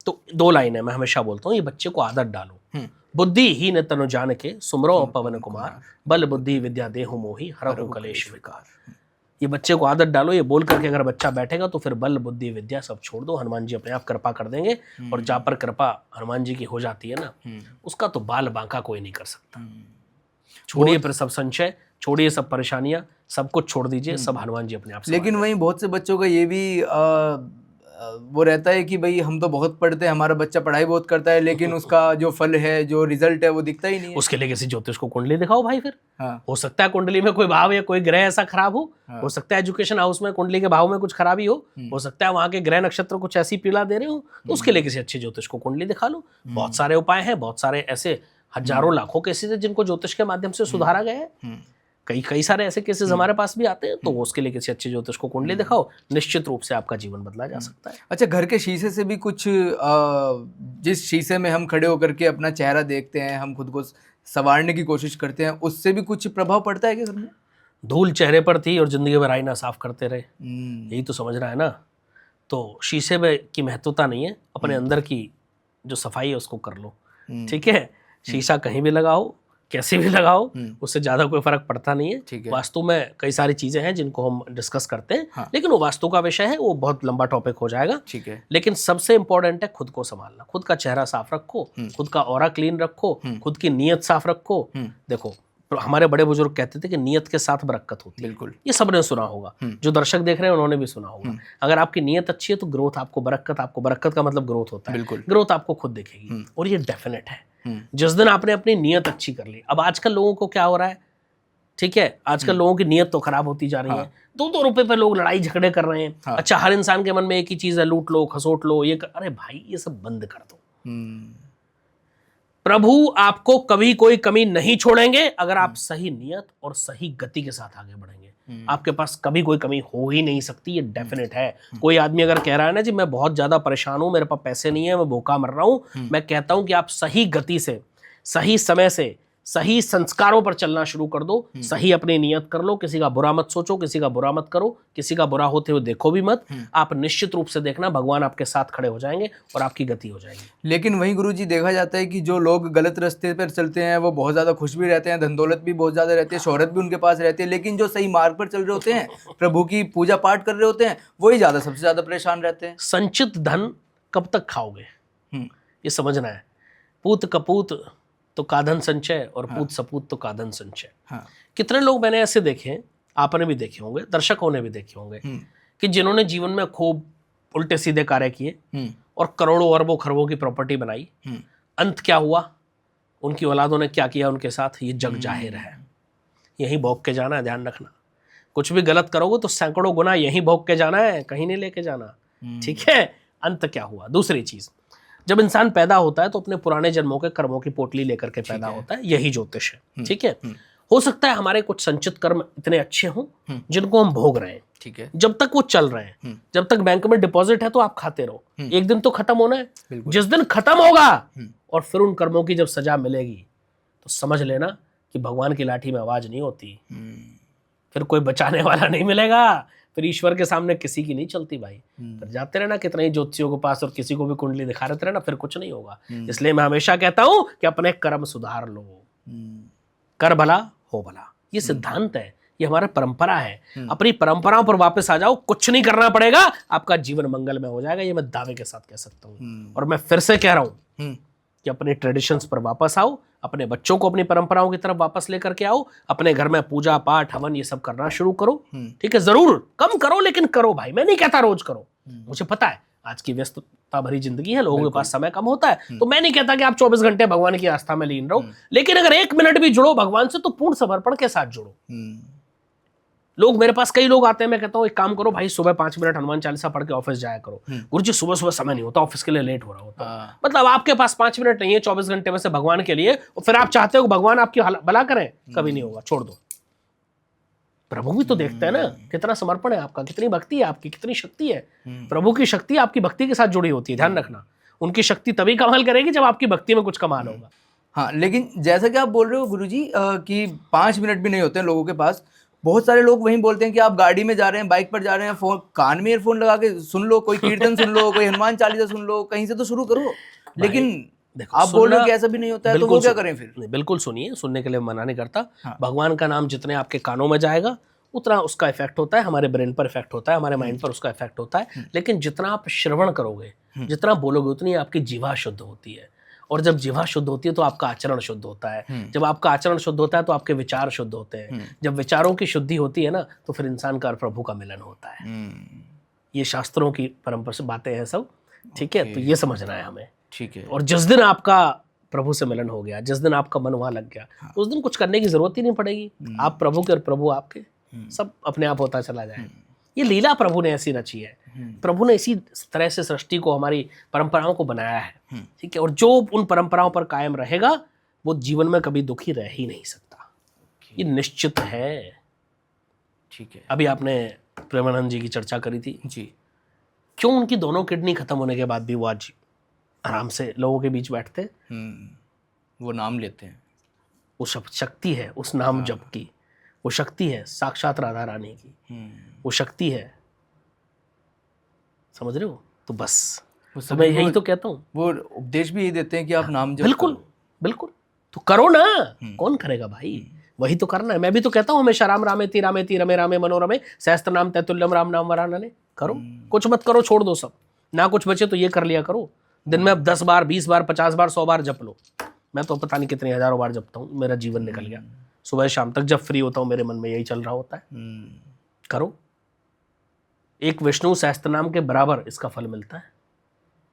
तो 2 लाइनें मैं हमेशा बोलता हूँ, ये बच्चे को आदत डालो। बुद्धि ही न तनु जान के सुमरो पवन कुमार, बल बुद्धि विद्या देहु मोहि हरहु कलेश विकार। ये बच्चे को आदत डालो, ये बोल करके अगर बच्चा बैठेगा तो फिर बल बुद्धि विद्या सब छोड़ दो, हनुमान जी अपने आप कृपा कर देंगे। और जहाँ पर कृपा हनुमान जी की हो जाती है ना, उसका तो बाल बांका कोई नहीं कर सकता। छोड़िए फिर सब संशय, छोड़िए सब परेशानियां, सब कुछ छोड़ दीजिए, सब हनुमान जी अपने आप से। लेकिन वहीं बहुत से बच्चों का ये भी वो रहता है कि भाई हम तो बहुत पढ़ते हैं, हमारा बच्चा पढ़ाई बहुत करता है, लेकिन उसका जो फल है, जो रिजल्ट है, वो दिखता ही नहीं है। उसके लिए किसी ज्योतिष को कुंडली दिखाओ भाई फिर। हाँ। हो सकता है कुंडली में कोई भाव या कोई ग्रह ऐसा खराब हो सकता है एजुकेशन हाउस में कुंडली के भाव में कुछ खराबी हो सकता है वहां के ग्रह नक्षत्र कुछ ऐसी पीड़ा दे रहे हो, तो उसके लिए किसी अच्छे ज्योतिष को कुंडली दिखा लो। बहुत सारे उपाय हैं, बहुत सारे ऐसे हजारों लाखों केसेस हैं जिनको ज्योतिष के माध्यम से सुधारा गया है। कई सारे ऐसे केसेस हमारे पास भी आते हैं, तो उसके लिए किसी अच्छे ज्योतिष को कुंडली दिखाओ, निश्चित रूप से आपका जीवन बदला जा सकता है। अच्छा, घर के शीशे से भी कुछ जिस शीशे में हम खड़े होकर के अपना चेहरा देखते हैं, हम खुद को संवारने की कोशिश करते हैं, उससे भी कुछ प्रभाव पड़ता है क्या घर में? धूल चेहरे पर थी और जिंदगी भर आईना साफ करते रहे, यही तो समझ रहा है ना। तो शीशे में की महत्वता नहीं है, अपने अंदर की जो सफाई है उसको कर लो, ठीक है। शीशा कहीं भी लगाओ, कैसे भी लगाओ, उससे ज्यादा कोई फर्क पड़ता नहीं है। वास्तु में कई सारी चीजें हैं जिनको हम डिस्कस करते हैं, हाँ। लेकिन वो वास्तु का विषय है, वो बहुत लंबा टॉपिक हो जाएगा, ठीक है। लेकिन सबसे इंपॉर्टेंट है खुद को संभालना, खुद का चेहरा साफ रखो, खुद का ऑरा क्लीन रखो, खुद की नीयत साफ रखो। देखो हमारे बड़े बुजुर्ग कहते थे कि नीयत के साथ बरकत होती है, बिल्कुल, ये सबने सुना होगा, जो दर्शक देख रहे हैं उन्होंने भी सुना होगा। अगर आपकी नीयत अच्छी है तो ग्रोथ आपको बरकत का मतलब ग्रोथ होता है, बिल्कुल, ग्रोथ आपको खुद दिखेगी, और ये डेफिनेट है। जिस दिन आपने अपनी नीयत अच्छी कर ली। अब आजकल लोगों को क्या हो रहा है, ठीक है, आजकल लोगों की नीयत तो खराब होती जा रही है, 2-2 रुपए पे लोग लड़ाई झगड़े कर रहे हैं। अच्छा, हर इंसान के मन में एक ही चीज है, लूट लो, खसोट लो, अरे भाई ये सब बंद कर दो। प्रभु आपको कभी कोई कमी नहीं छोड़ेंगे अगर आप सही नियत और सही गति के साथ आगे बढ़ेंगे। आपके पास कभी कोई कमी हो ही नहीं सकती, ये डेफिनेट है। कोई आदमी अगर कह रहा है ना जी मैं बहुत ज्यादा परेशान हूं, मेरे पास पैसे नहीं है, मैं भूखा मर रहा हूं, मैं कहता हूं कि आप सही गति से, सही समय से, सही संस्कारों पर चलना शुरू कर दो, सही अपनी नियत कर लो, किसी का बुरा मत सोचो, किसी का बुरा मत करो, किसी का बुरा होते हुए देखो भी मत। आप निश्चित रूप से देखना भगवान आपके साथ खड़े हो जाएंगे और आपकी गति हो जाएगी। लेकिन वहीं गुरुजी देखा जाता है कि जो लोग गलत रास्ते पर चलते हैं वो बहुत ज्यादा खुश भी रहते हैं, धन दौलत भी बहुत ज्यादा रहती है, शोहरत भी उनके पास रहती है, लेकिन जो सही मार्ग पर चल रहे होते हैं, प्रभु की पूजा पाठ कर रहे होते हैं, वही ज्यादा सबसे ज्यादा परेशान रहते हैं। संचित धन कब तक खाओगे, ये समझना है। पूत कपूत तो काधन संचय और पूत सपूत तो काधन संचय। हाँ। कितने लोग मैंने ऐसे देखे, आपने भी देखे होंगे, दर्शकों ने भी देखे होंगे, कि जिन्होंने जीवन में खूब उल्टे सीधे कार्य किए और करोड़ों अरबों खरबों की प्रॉपर्टी बनाई, अंत क्या हुआ, उनकी औलादों ने क्या किया उनके साथ, ये जग जाहिर है। यहीं भोग के जाना है, ध्यान रखना। कुछ भी गलत करोगे तो सैकड़ों गुना यहीं भोग के जाना है, कहीं नहीं लेके जाना, ठीक है। अंत क्या हुआ। दूसरी चीज, जब इंसान पैदा होता है तो अपने पुराने जन्मों के कर्मों की पोटली लेकर के पैदा होता है, यही ज्योतिष है, ठीक है। हो सकता है हमारे कुछ संचित कर्म इतने अच्छे हों जिनको हम भोग रहे हैं, ठीक है, जब तक वो चल रहे हैं, जब तक बैंक में डिपॉजिट है तो आप खाते रहो, एक दिन तो खत्म होना है। जिस दिन खत्म होगा और फिर उन कर्मों की जब सजा मिलेगी तो समझ लेना कि भगवान की लाठी में आवाज नहीं होती, फिर कोई बचाने वाला नहीं मिलेगा, फिर ईश्वर के सामने किसी की नहीं चलती भाई। फिर जाते रहना कितने ही ज्योतिषियों के पास और किसी को भी कुंडली दिखा रहे रहना, फिर कुछ नहीं होगा। इसलिए मैं हमेशा कहता हूं कि अपने कर्म सुधार लो, कर भला हो भला, ये सिद्धांत है, ये हमारा परंपरा है। अपनी परंपराओं पर वापस आ जाओ, कुछ नहीं करना पड़ेगा, आपका जीवन मंगलमय हो जाएगा, ये मैं दावे के साथ कह सकता हूँ। और मैं फिर से कह रहा हूँ कि अपने ट्रेडिशंस पर वापस आओ, अपने बच्चों को अपनी परंपराओं की तरफ वापस लेकर के आओ, अपने घर में पूजा पाठ हवन ये सब करना शुरू करो, ठीक है। जरूर कम करो लेकिन करो भाई, मैं नहीं कहता रोज करो, मुझे पता है आज की व्यस्तता भरी जिंदगी है, लोगों के पास समय कम होता है, तो मैं नहीं कहता कि आप 24 घंटे भगवान की आस्था में लीन रहो, लेकिन अगर 1 मिनट भी जुड़ो भगवान से तो पूर्ण समर्पण के साथ जुड़ो। लोग मेरे पास कई लोग आते हैं, मैं कहता हूँ एक काम करो भाई, सुबह 5 मिनट हनुमान चालीसा पढ़ के ऑफिस जाया करो। गुरुजी सुबह सुबह समय नहीं होता, ऑफिस के लिए लेट हो रहा होता, मतलब आपके पास 5 मिनट नहीं है 24 घंटे में से भगवान के लिए, और फिर आप चाहते हो भगवान आपकी भला करें, कभी नहीं होगा, छोड़ दो। प्रभु भी तो देखते हैं ना कितना समर्पण है आपका, कितनी भक्ति है आपकी, कितनी शक्ति है। प्रभु की शक्ति आपकी भक्ति के साथ जुड़ी होती है, ध्यान रखना। उनकी शक्ति तभी कमाल करेगी जब आपकी भक्ति में कुछ कमाल होगा। हाँ, लेकिन जैसा कि आप बोल रहे हो गुरुजी कि 5 मिनट भी नहीं होते हैं लोगों के पास। बहुत सारे लोग वहीं बोलते हैं कि आप गाड़ी में जा रहे हैं, बाइक पर जा रहे हैं, फोन कान में ईयरफोन लगा के सुन लो, कोई कीर्तन सुन लो, कोई हनुमान चालीसा सुन लो, कहीं से तो शुरू करो। लेकिन आप बोल रहे हो कि ऐसा भी नहीं होता है, तो वो क्या करें फिर? बिल्कुल सुनिए, सुनने के लिए मना नहीं करता। भगवान का नाम जितने आपके कानों में जाएगा उतना उसका इफेक्ट होता है, हमारे ब्रेन पर इफेक्ट होता है, हमारे माइंड पर उसका इफेक्ट होता है। लेकिन जितना आप श्रवण करोगे, जितना बोलोगे, उतनी आपकी जीवा शुद्ध होती है। और जब जीवा शुद्ध होती है तो आपका आचरण शुद्ध होता है। जब आपका आचरण शुद्ध होता है तो आपके विचार शुद्ध होते हैं। जब विचारों की शुद्धि होती है ना, तो फिर इंसान का और प्रभु का मिलन होता है। ये शास्त्रों की परंपरा से बातें हैं सब, ठीक है। तो ये समझना है हमें, ठीक है। और जिस दिन आपका प्रभु से मिलन हो गया, जिस दिन आपका मन वहां लग गया, उस दिन कुछ करने की जरूरत ही नहीं पड़ेगी। आप प्रभु के और प्रभु आपके, सब अपने आप होता चला जाए। ये लीला प्रभु ने ऐसी रची है। प्रभु ने इसी तरह से सृष्टि को, हमारी परंपराओं को बनाया है, ठीक है। और जो उन परंपराओं पर कायम रहेगा वो जीवन में कभी दुखी रह ही नहीं सकता, ये निश्चित है, ठीक है। अभी आपने प्रेमानंद जी की चर्चा करी थी जी, क्यों उनकी दोनों किडनी खत्म होने के बाद भी वो आज आराम से लोगों के बीच बैठते हैं। वो नाम लेते हैं। वो शक्ति है उस नाम जप की, वो शक्ति है साक्षात राधा रानी की, वो शक्ति है, समझ रहे हो। तो बस तो मैं यही तो कहता हूँ, वो उपदेश भी यही देते हैं कि आप नाम जप बिल्कुल बिल्कुल, तो करो ना, कौन करेगा भाई, वही तो करना है। मैं भी तो कहता हूँ हमेशा राम रामेति रामेति रमे रामे मनोरमे सहस्त्र नाम तैतुल्यम राम नाम वरानने। करो, कुछ मत करो, छोड़ दो सब, ना कुछ बचे तो ये कर लिया करो। दिन में अब 10 बार 20 बार 50 बार 100 बार जप लो। मैं तो पता नहीं कितने हजारों बार जपता हूँ, मेरा जीवन निकल गया। सुबह शाम तक जब फ्री होता हूँ मेरे मन में यही चल रहा होता है। करो, एक विष्णु सहस्त्र नाम के बराबर इसका फल मिलता है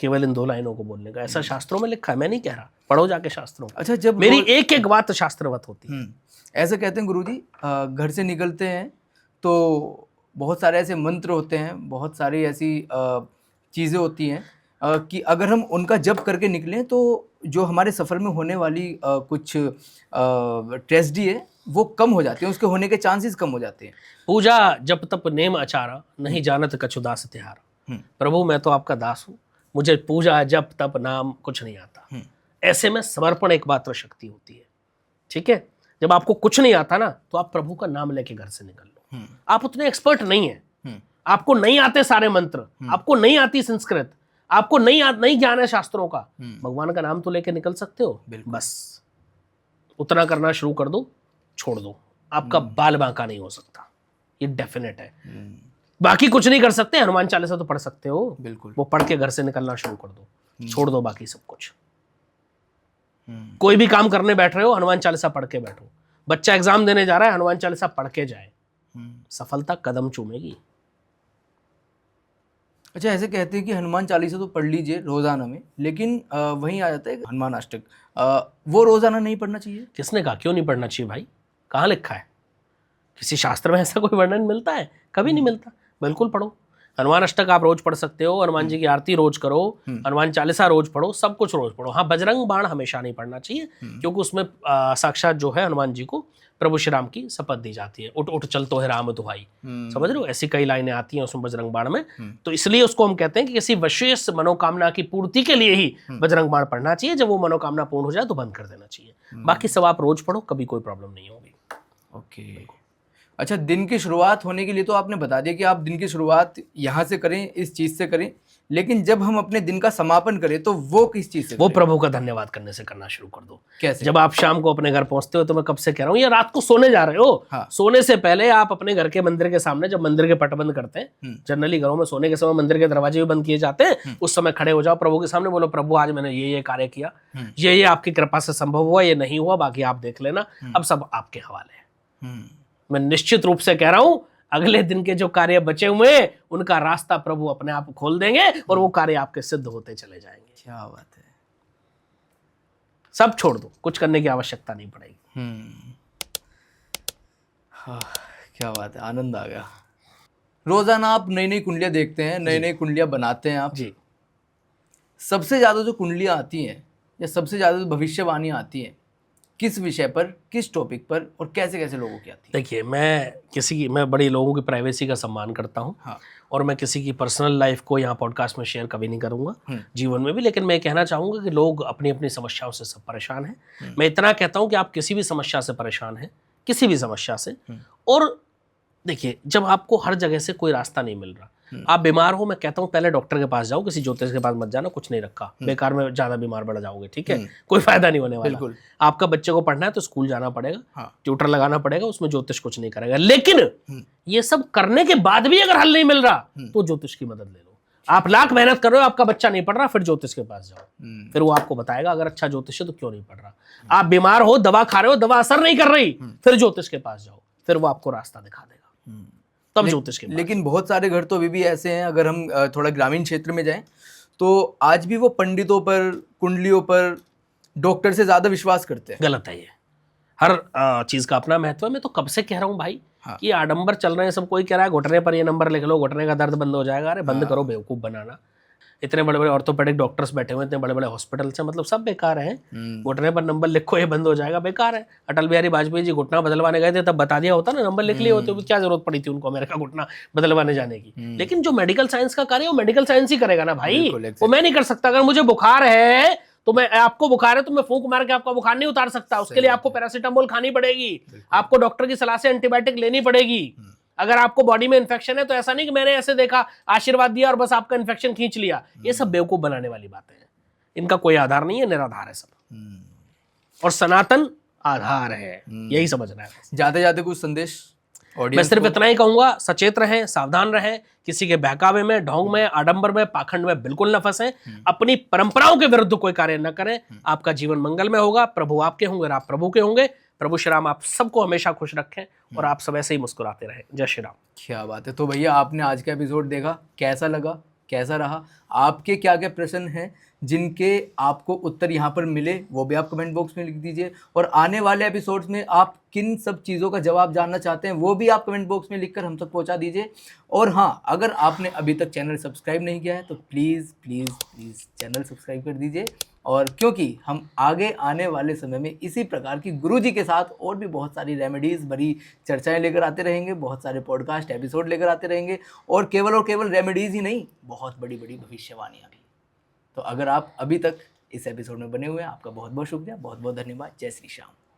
केवल इन 2 लाइनों को बोलने का। ऐसा शास्त्रों में लिखा है, मैं नहीं कह रहा, पढ़ो जाके शास्त्रों में। अच्छा, जब मेरी एक एक बात शास्त्रवत होती है। ऐसा कहते हैं गुरुजी, घर से निकलते हैं तो बहुत सारे ऐसे मंत्र होते हैं, बहुत सारी ऐसी चीज़ें होती हैं कि अगर हम उनका जप करके निकलें तो जो हमारे सफ़र में होने वाली कुछ ट्रेजेडी है वो कम हो जाती है, उसके होने के चांसेस कम हो जाते हैं। पूजा जप तप नेम आचारा, नहीं जानत कछु दास तिहारा। प्रभु मैं तो आपका दास हूँ, मुझे पूजा जप तप नाम कुछ नहीं आता। ऐसे में समर्पण एक मात्र शक्ति होती है, ठीक है। जब आपको कुछ नहीं आता ना, तो आप प्रभु का नाम लेके घर से निकल लो। आप उतने एक्सपर्ट नहीं है, आपको नहीं आते सारे मंत्र, आपको नहीं आती संस्कृत, आपको नहीं ज्ञान है शास्त्रों का, भगवान का नाम तो लेके निकल सकते हो। बस उतना करना शुरू कर दो, छोड़ दो, आपका बाल बांका नहीं हो सकता, ये डेफिनेट है। बाकी कुछ नहीं कर सकते, हनुमान चालीसा तो पढ़ सकते हो, बिल्कुल, वो पढ़ के घर से निकलना शुरू कर दो, छोड़ दो बाकी सब कुछ। कोई भी काम करने बैठ रहे हो, हनुमान चालीसा पढ़ के बैठो। बच्चा एग्जाम देने जा रहा है, हनुमान चालीसा पढ़ के जाए, सफलता कदम चूमेगी। अच्छा, ऐसे कहते हैं कि हनुमान चालीसा तो पढ़ लीजिए रोजाना में, लेकिन वहीं आ जाता है हनुमान अष्टक, वो रोजाना नहीं पढ़ना चाहिए। किसने कहा? क्यों नहीं पढ़ना चाहिए भाई? कहाँ लिखा है? किसी शास्त्र में ऐसा कोई वर्णन मिलता है? कभी नहीं मिलता। बिल्कुल पढ़ो, हनुमान अष्टक आप रोज पढ़ सकते हो, हनुमान जी की आरती रोज करो, हनुमान चालीसा रोज पढ़ो, सब कुछ रोज पढ़ो। हाँ, बजरंग बाण हमेशा नहीं पढ़ना चाहिए, क्योंकि उसमें साक्षात जो है हनुमान जी को प्रभु श्री राम की शपथ दी जाती है, उठ उठ चल तो है राम दुहाई। समझ रहे हो, ऐसी कई लाइनें आती हैं उसमें बजरंग बाण में। तो इसलिए उसको हम कहते हैं कि किसी विशेष मनोकामना की पूर्ति के लिए ही बजरंग बाण पढ़ना चाहिए। जब वो मनोकामना पूर्ण हो जाए तो बंद कर देना चाहिए। बाकी सब आप रोज पढ़ो, कभी कोई प्रॉब्लम नहीं होगी। ओके, अच्छा, दिन की शुरुआत होने के लिए तो आपने बता दिया कि आप दिन की शुरुआत यहाँ से करें, इस चीज़ से करें, लेकिन जब हम अपने दिन का समापन करें तो वो किस चीज़ से वो करें? प्रभु का धन्यवाद करने से करना शुरू कर दो। कैसे? जब आप शाम को अपने घर पहुंचते हो, तो मैं कब से कह रहा हूँ, या रात को सोने जा रहे हो, हाँ। सोने से पहले आप अपने घर के मंदिर के सामने, जब मंदिर के पट बंद करते हैं, जनरली घरों में सोने के समय मंदिर के दरवाजे भी बंद किए जाते हैं, उस समय खड़े हो जाओ प्रभु के सामने, बोलो प्रभु आज मैंने ये कार्य किया, ये आपकी कृपा से संभव हुआ, ये नहीं हुआ बाकी आप देख लेना, अब सब आपके हवाले है। मैं निश्चित रूप से कह रहा हूं, अगले दिन के जो कार्य बचे हुए हैं उनका रास्ता प्रभु अपने आप खोल देंगे और वो कार्य आपके सिद्ध होते चले जाएंगे। क्या बात है, सब छोड़ दो, कुछ करने की आवश्यकता नहीं पड़ेगी। हाँ, क्या बात है, आनंद आ गया। रोजाना आप नई नई कुंडलियां देखते हैं, नई नई कुंडलियां बनाते हैं आप जी। सबसे ज्यादा जो कुंडलियां आती हैं या सबसे ज्यादा जो भविष्यवाणियां आती हैं, किस विषय पर, किस टॉपिक पर और कैसे कैसे लोगों की आती है? देखिए, मैं बड़े लोगों की प्राइवेसी का सम्मान करता हूँ। हाँ। और मैं किसी की पर्सनल लाइफ को यहाँ पॉडकास्ट में शेयर कभी नहीं करूँगा, जीवन में भी। लेकिन मैं कहना चाहूँगा कि लोग अपनी अपनी समस्याओं से सब परेशान हैं। मैं इतना कहता हूँ कि आप किसी भी समस्या से परेशान हैं, किसी भी समस्या से, और देखिए, जब आपको हर जगह से कोई रास्ता नहीं मिल रहा, आप बीमार हो, मैं कहता हूँ पहले डॉक्टर के पास जाओ, किसी ज्योतिष के पास मत जाना, कुछ नहीं रखा, बेकार में ज्यादा बीमार बढ़ जाओगे, ठीक है, कोई फायदा नहीं होने वाला। आपका बच्चे को पढ़ना है तो स्कूल जाना पड़ेगा, ट्यूटर लगाना पड़ेगा, उसमें ज्योतिष कुछ नहीं करेगा। लेकिन ये सब करने के बाद भी अगर हल नहीं मिल रहा तो ज्योतिष की मदद ले लो। आप लाख मेहनत कर रहे हो, आपका बच्चा नहीं पढ़ रहा, फिर ज्योतिष के पास जाओ, फिर वो आपको बताएगा अगर अच्छा ज्योतिष है तो क्यों नहीं पढ़ रहा। आप बीमार हो, दवा खा रहे हो, दवा असर नहीं कर रही, फिर ज्योतिष के पास जाओ, फिर वो आपको रास्ता दिखा देगा, तब ज्योतिष के पास। लेकिन बहुत सारे घर तो अभी भी ऐसे हैं, अगर हम थोड़ा ग्रामीण क्षेत्र में जाएं तो आज भी वो पंडितों पर, कुंडलियों पर, डॉक्टर से ज्यादा विश्वास करते हैं। गलत है ये, हर चीज का अपना महत्व है। मैं तो कब से कह रहा हूँ भाई कि आडंबर चल रहे हैं सब, कोई कह रहा है घुटने पर ये नंबर लिख लो, घुटने का दर्द बंद हो जाएगा। अरे बंद करो बेवकूफ बनाना, इतने बड़े बड़े ऑर्थोपेडिक डॉक्टर्स बैठे हुए, इतने बड़े बड़े हॉस्पिटल से, मतलब सब बेकार है। घुटने पर नंबर लिखो ये बंद हो जाएगा, बेकार है। अटल बिहारी वाजपेयी जी घुटना बदलवाने गए थे, तब बता दिया होता ना, नंबर लिख लिए होते, क्या जरूरत पड़ी थी उनको मेरे का घुटना बदलवाने जाने की। लेकिन जो मेडिकल साइंस का कार्य है वो मेडिकल साइंस ही करेगा ना भाई, वो मैं नहीं कर सकता। अगर मुझे बुखार है तो मैं, आपको बुखार है तो मैं फूंक मार के आपका बुखार नहीं उतार सकता, उसके लिए आपको पैरासीटामोल खानी पड़ेगी, आपको डॉक्टर की सलाह से एंटीबायोटिक लेनी पड़ेगी। अगर आपको बॉडी में इन्फेक्शन है तो ऐसा नहीं कि मैंने ऐसे देखा, आशीर्वाद दिया और बस आपका इन्फेक्शन खींच लिया। ये सब बेवकूफ बनाने वाली बातें हैं, इनका कोई आधार नहीं है, निराधार है सब, और सनातन आधार है, यही समझना है। जाते जाते कुछ संदेश मैं सिर्फ इतना ही कहूंगा, सचेत रहें, सावधान रहें, किसी के बहकावे में, ढोंग में, आडंबर में, पाखंड में बिल्कुल न फंसें, अपनी परंपराओं के विरुद्ध कोई कार्य न करें। आपका जीवन मंगलमय होगा, प्रभु आपके होंगे और आप प्रभु के होंगे। प्रभु श्री राम आप सबको हमेशा खुश रखें और आप सब ऐसे ही मुस्कुराते रहें। जय श्री राम। क्या बात है। तो भैया आपने आज का एपिसोड देखा, कैसा लगा, कैसा रहा, आपके क्या क्या प्रश्न हैं जिनके आपको उत्तर यहाँ पर मिले वो भी आप कमेंट बॉक्स में लिख दीजिए, और आने वाले एपिसोड्स में आप किन सब चीज़ों का जवाब जानना चाहते हैं वो भी आप कमेंट बॉक्स में लिखकर हम तक पहुँचा दीजिए। और हाँ, अगर आपने अभी तक चैनल सब्सक्राइब नहीं किया है तो please please please channel subscribe कर दीजिए, और क्योंकि हम आगे आने वाले समय में इसी प्रकार की गुरुजी के साथ और भी बहुत सारी रेमेडीज़ भरी चर्चाएं लेकर आते रहेंगे, बहुत सारे पॉडकास्ट एपिसोड लेकर आते रहेंगे, और केवल रेमेडीज़ ही नहीं, बहुत बड़ी बड़ी भविष्यवाणियाँ भी। तो अगर आप अभी तक इस एपिसोड में बने हुए हैं, आपका बहुत बहुत शुक्रिया, बहुत बहुत धन्यवाद। जय श्री श्याम।